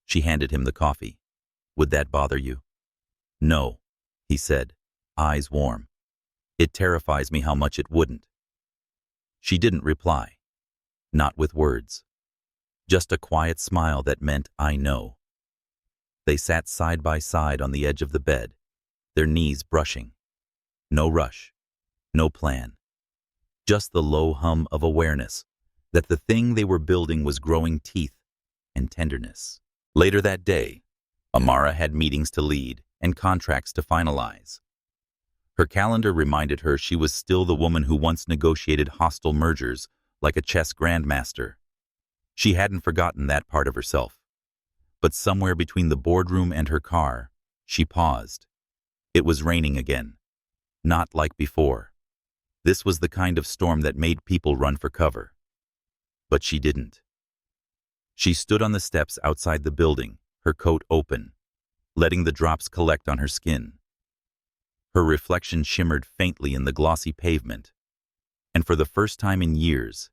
She handed him the coffee. "Would that bother you?" "No," he said, eyes warm. "It terrifies me how much it wouldn't." She didn't reply, not with words, just a quiet smile that meant, "I know." They sat side by side on the edge of the bed, their knees brushing. No rush, no plan, just the low hum of awareness that the thing they were building was growing teeth and tenderness. Later that day, Amara had meetings to lead and contracts to finalize. Her calendar reminded her she was still the woman who once negotiated hostile mergers like a chess grandmaster. She hadn't forgotten that part of herself. But somewhere between the boardroom and her car, she paused. It was raining again. Not like before. This was the kind of storm that made people run for cover. But she didn't. She stood on the steps outside the building, her coat open, letting the drops collect on her skin. Her reflection shimmered faintly in the glossy pavement, and for the first time in years,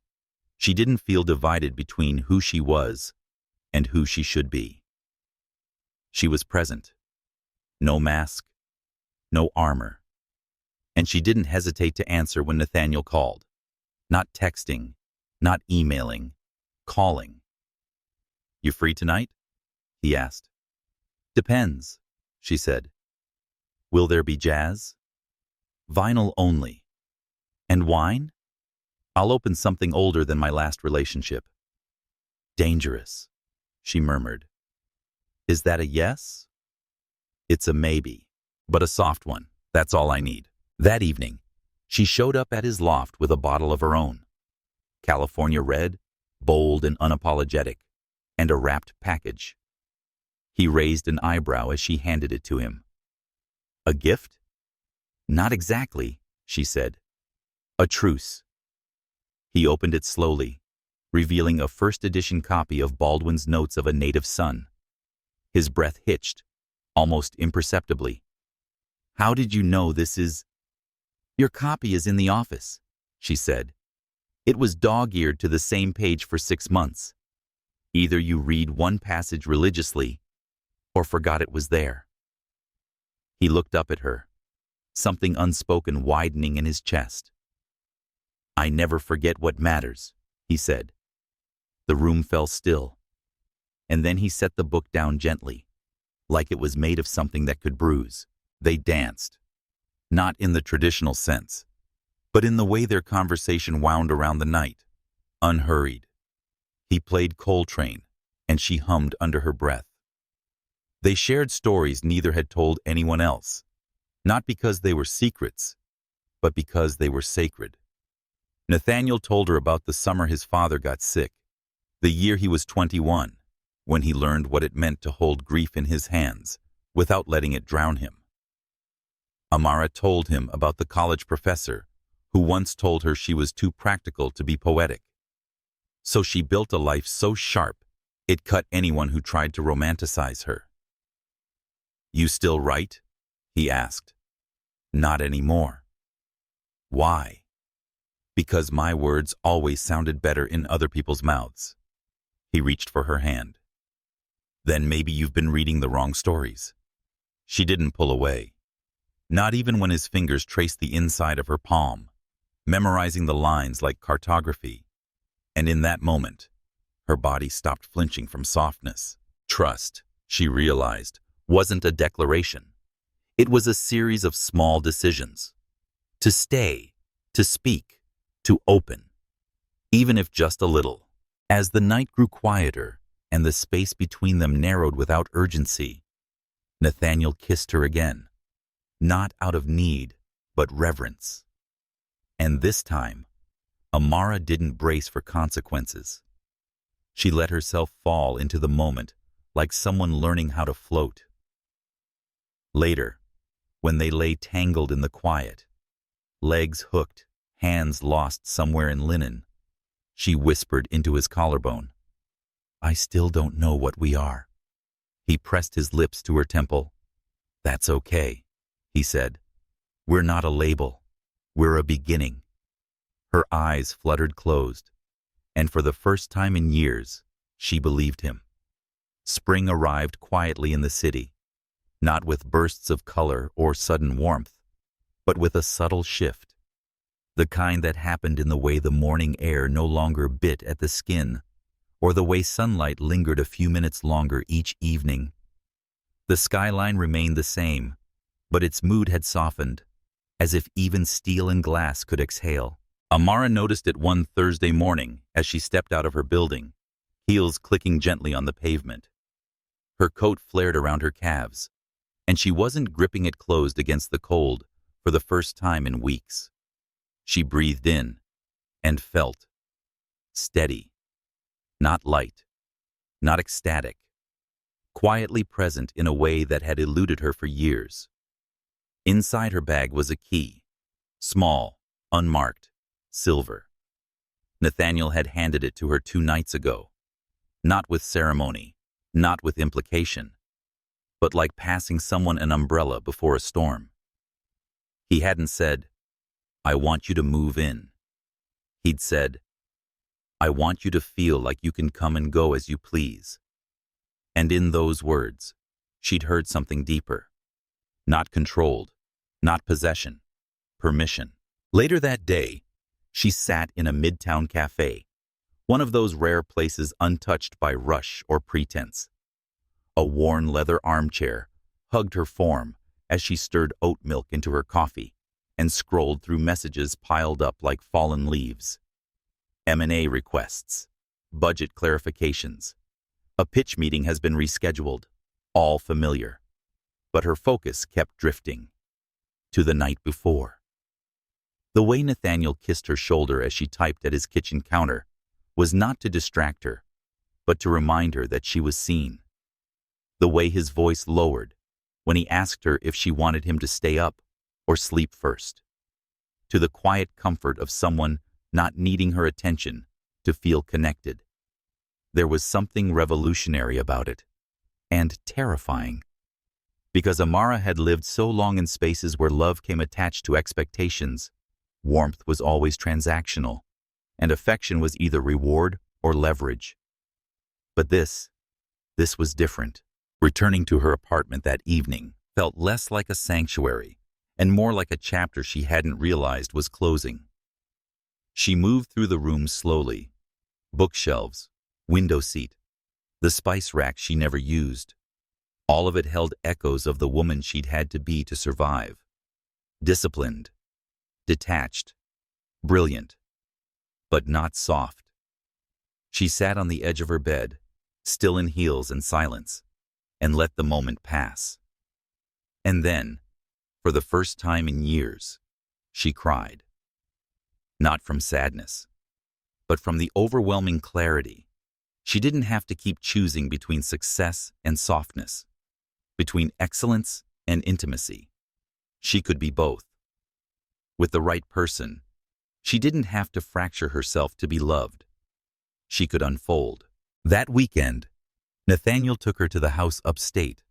She didn't feel divided between who she was and who she should be. She was present. No mask, no armor. And she didn't hesitate to answer when Nathaniel called. Not texting, not emailing, calling. "You free tonight?" he asked. "Depends," she said. "Will there be jazz?" "Vinyl only." "And wine?" "I'll open something older than my last relationship." "Dangerous," she murmured. "Is that a yes?" "It's a maybe, but a soft one. That's all I need." That evening, she showed up at his loft with a bottle of her own. California red, bold and unapologetic, and a wrapped package. He raised an eyebrow as she handed it to him. "A gift?" "Not exactly," she said. "A truce." He opened it slowly, revealing a first-edition copy of Baldwin's Notes of a Native Son. His breath hitched, almost imperceptibly. "How did you know this is—" "Your copy is in the office," she said. "It was dog-eared to the same page for 6 months. Either you read one passage religiously or forgot it was there." He looked up at her, something unspoken widening in his chest. "I never forget what matters," he said. The room fell still, and then he set the book down gently, like it was made of something that could bruise. They danced, not in the traditional sense, but in the way their conversation wound around the night, unhurried. He played Coltrane, and she hummed under her breath. They shared stories neither had told anyone else, not because they were secrets, but because they were sacred. Nathaniel told her about the summer his father got sick, the year he was 21, when he learned what it meant to hold grief in his hands without letting it drown him. Amara told him about the college professor who once told her she was too practical to be poetic. So she built a life so sharp it cut anyone who tried to romanticize her. "You still write?" he asked. "Not anymore." "Why?" "Because my words always sounded better in other people's mouths." He reached for her hand. "Then maybe you've been reading the wrong stories." She didn't pull away, not even when his fingers traced the inside of her palm, memorizing the lines like cartography. And in that moment, her body stopped flinching from softness. Trust, she realized, wasn't a declaration. It was a series of small decisions. To stay, to speak, to open, even if just a little. As the night grew quieter and the space between them narrowed without urgency, Nathaniel kissed her again, not out of need, but reverence. And this time, Amara didn't brace for consequences. She let herself fall into the moment like someone learning how to float. Later, when they lay tangled in the quiet, legs hooked, hands lost somewhere in linen, she whispered into his collarbone, "I still don't know what we are." He pressed his lips to her temple. "That's okay," he said. "We're not a label. We're a beginning." Her eyes fluttered closed, and for the first time in years, she believed him. Spring arrived quietly in the city, not with bursts of color or sudden warmth, but with a subtle shift, the kind that happened in the way the morning air no longer bit at the skin, or the way sunlight lingered a few minutes longer each evening. The skyline remained the same, but its mood had softened, as if even steel and glass could exhale. Amara noticed it one Thursday morning as she stepped out of her building, heels clicking gently on the pavement. Her coat flared around her calves, and she wasn't gripping it closed against the cold for the first time in weeks. She breathed in and felt steady, not light, not ecstatic, quietly present in a way that had eluded her for years. Inside her bag was a key, small, unmarked, silver. Nathaniel had handed it to her 2 nights ago, not with ceremony, not with implication, but like passing someone an umbrella before a storm. He hadn't said, "I want you to move in." He'd said, I want you to feel like you can come and go as you please. And in those words, she'd heard something deeper. Not controlled, not possession, permission. Later that day, she sat in a midtown cafe, one of those rare places untouched by rush or pretense. A worn leather armchair hugged her form as she stirred oat milk into her coffee and scrolled through messages piled up like fallen leaves. M&A requests, budget clarifications. A pitch meeting has been rescheduled, all familiar. But her focus kept drifting to the night before. The way Nathaniel kissed her shoulder as she typed at his kitchen counter was not to distract her, but to remind her that she was seen. The way his voice lowered when he asked her if she wanted him to stay up or sleep first. To the quiet comfort of someone not needing her attention to feel connected. There was something revolutionary about it, and terrifying. Because Amara had lived so long in spaces where love came attached to expectations, warmth was always transactional, and affection was either reward or leverage. But this was different. Returning to her apartment that evening felt less like a sanctuary and more like a chapter she hadn't realized was closing. She moved through the room slowly. Bookshelves, window seat, the spice rack she never used. All of it held echoes of the woman she'd had to be to survive. Disciplined, detached, brilliant, but not soft. She sat on the edge of her bed, still in heels and silence, and let the moment pass. And then, for the first time in years, she cried. Not from sadness, but from the overwhelming clarity. She didn't have to keep choosing between success and softness, between excellence and intimacy. She could be both. With the right person, she didn't have to fracture herself to be loved. She could unfold. That weekend, Nathaniel took her to the house upstate,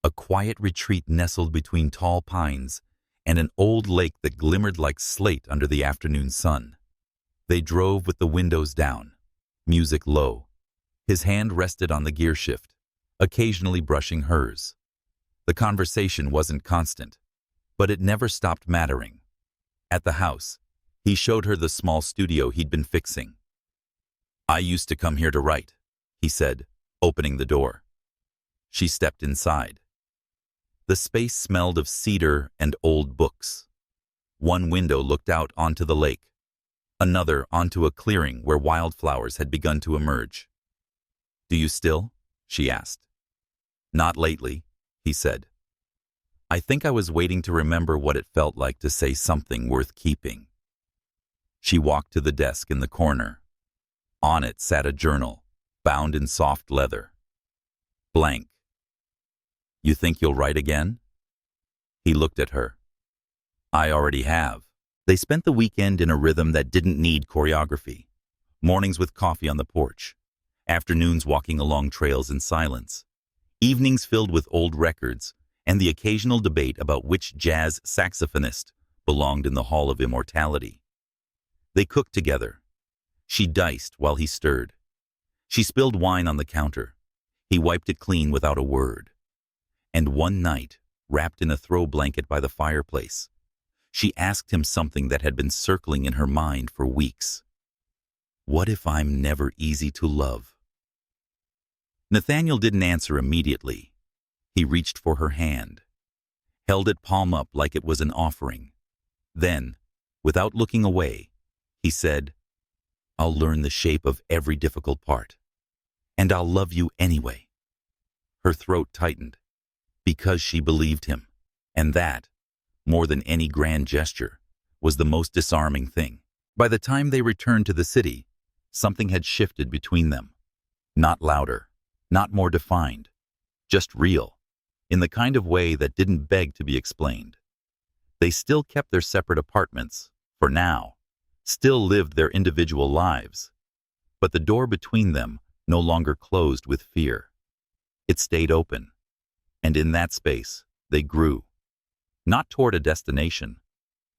a quiet retreat nestled between tall pines and an old lake that glimmered like slate under the afternoon sun. They drove with the windows down, music low. His hand rested on the gear shift, occasionally brushing hers. The conversation wasn't constant, but it never stopped mattering. At the house, he showed her the small studio he'd been fixing. "I used to come here to write," he said, opening the door. She stepped inside. The space smelled of cedar and old books. One window looked out onto the lake, another onto a clearing where wildflowers had begun to emerge. "Do you still?" she asked. "Not lately," he said. "I think I was waiting to remember what it felt like to say something worth keeping." She walked to the desk in the corner. On it sat a journal, bound in soft leather. Blank. "You think you'll write again?" He looked at her. "I already have." They spent the weekend in a rhythm that didn't need choreography. Mornings with coffee on the porch, afternoons walking along trails in silence, evenings filled with old records, and the occasional debate about which jazz saxophonist belonged in the Hall of Immortality. They cooked together. She diced while he stirred. She spilled wine on the counter. He wiped it clean without a word. And one night, wrapped in a throw blanket by the fireplace, she asked him something that had been circling in her mind for weeks. "What if I'm never easy to love?" Nathaniel didn't answer immediately. He reached for her hand, held it palm up like it was an offering. Then, without looking away, he said, "I'll learn the shape of every difficult part, and I'll love you anyway." Her throat tightened, because she believed him, and that, more than any grand gesture, was the most disarming thing. By the time they returned to the city, something had shifted between them. Not louder, not more defined, just real, in the kind of way that didn't beg to be explained. They still kept their separate apartments, for now, still lived their individual lives, but the door between them no longer closed with fear. It stayed open, and in that space they grew, not toward a destination,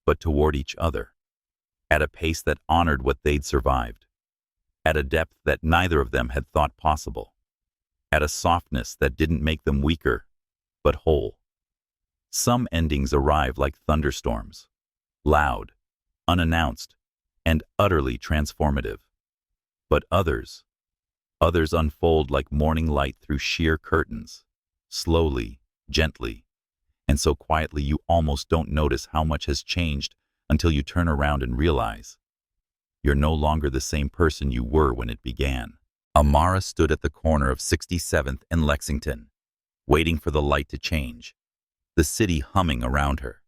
but toward each other, at a pace that honored what they'd survived. at a depth that neither of them had thought possible, at a softness that didn't make them weaker, but whole. Some endings arrive like thunderstorms, loud, unannounced, and utterly transformative. But others unfold like morning light through sheer curtains, slowly, gently, and so quietly you almost don't notice how much has changed until you turn around and realize you're no longer the same person you were when it began. Amara stood at the corner of 67th and Lexington, waiting for the light to change, the city humming around her.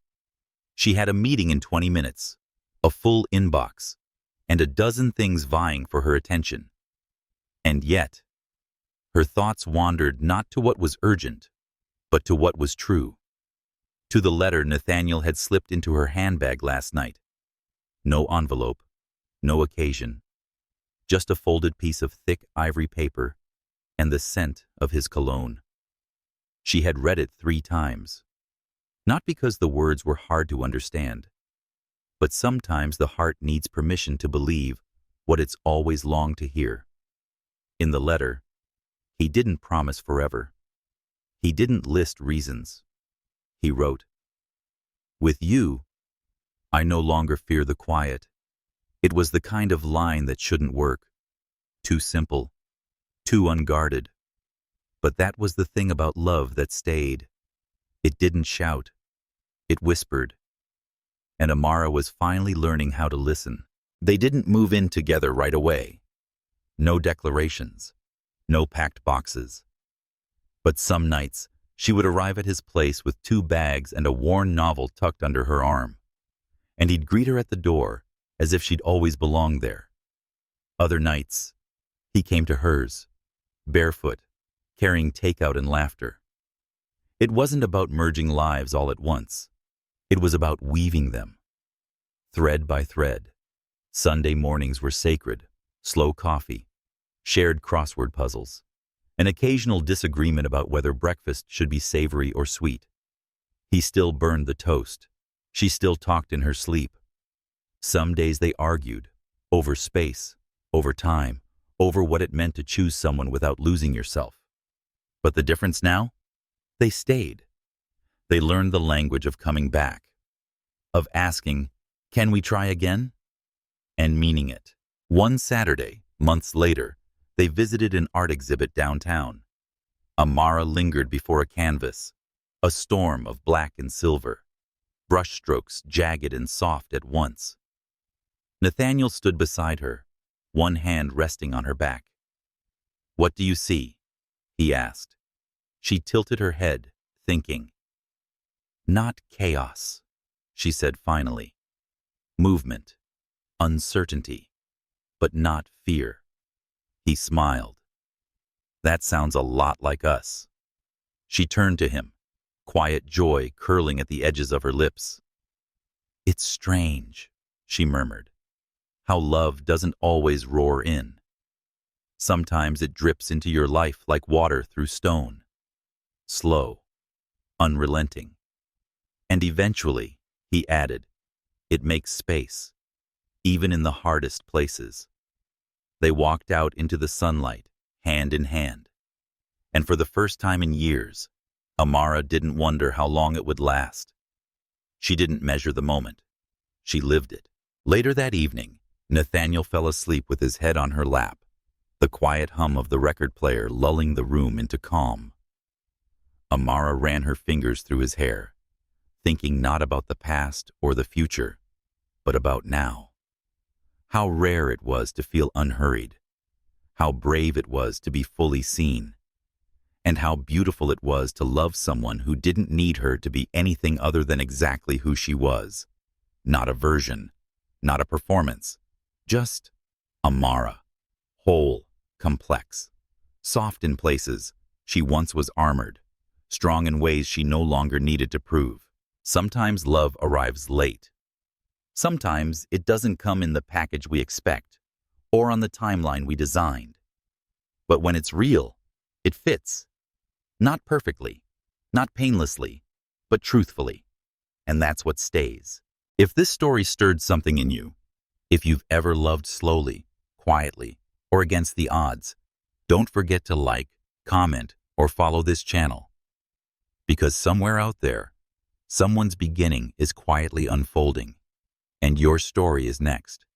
She had a meeting in 20 minutes, a full inbox, and a dozen things vying for her attention. And yet, her thoughts wandered not to what was urgent, but to what was true. To the letter Nathaniel had slipped into her handbag last night. No envelope, no occasion, just a folded piece of thick ivory paper and the scent of his cologne. She had read it 3 times, not because the words were hard to understand, but sometimes the heart needs permission to believe what it's always longed to hear. In the letter, he didn't promise forever. He didn't list reasons. He wrote, "With you, I no longer fear the quiet." It was the kind of line that shouldn't work. Too simple, too unguarded. But that was the thing about love that stayed. It didn't shout. It whispered. And Amara was finally learning how to listen. They didn't move in together right away. No declarations, no packed boxes. But some nights, she would arrive at his place with 2 bags and a worn novel tucked under her arm. And he'd greet her at the door, as if she'd always belonged there. Other nights, he came to hers, barefoot, carrying takeout and laughter. It wasn't about merging lives all at once. It was about weaving them, thread by thread. Sunday mornings were sacred, slow coffee, shared crossword puzzles, an occasional disagreement about whether breakfast should be savory or sweet. He still burned the toast. She still talked in her sleep. Some days they argued, over space, over time, over what it meant to choose someone without losing yourself. But the difference now? They stayed. They learned the language of coming back, of asking, "Can we try again?" and meaning it. One Saturday, months later, they visited an art exhibit downtown. Amara lingered before a canvas, a storm of black and silver, brushstrokes jagged and soft at once. Nathaniel stood beside her, one hand resting on her back. "What do you see?" he asked. She tilted her head, thinking. "Not chaos," she said finally. "Movement, uncertainty, but not fear." He smiled. "That sounds a lot like us." She turned to him, quiet joy curling at the edges of her lips. "It's strange," she murmured, "how love doesn't always roar in. Sometimes it drips into your life like water through stone, slow, unrelenting. And eventually," he added, "it makes space, even in the hardest places." They walked out into the sunlight, hand in hand. And for the first time in years, Amara didn't wonder how long it would last. She didn't measure the moment. She lived it. Later that evening, Nathaniel fell asleep with his head on her lap, the quiet hum of the record player lulling the room into calm. Amara ran her fingers through his hair, thinking not about the past or the future, but about now. How rare it was to feel unhurried, how brave it was to be fully seen, and how beautiful it was to love someone who didn't need her to be anything other than exactly who she was. Not a version, not a performance, just Amara, whole, complex, soft in places she once was armored, strong in ways she no longer needed to prove. Sometimes love arrives late. Sometimes it doesn't come in the package we expect, or on the timeline we designed. But when it's real, it fits. Not perfectly, not painlessly, but truthfully. And that's what stays. If this story stirred something in you, if you've ever loved slowly, quietly, or against the odds, don't forget to like, comment, or follow this channel. Because somewhere out there, someone's beginning is quietly unfolding, and your story is next.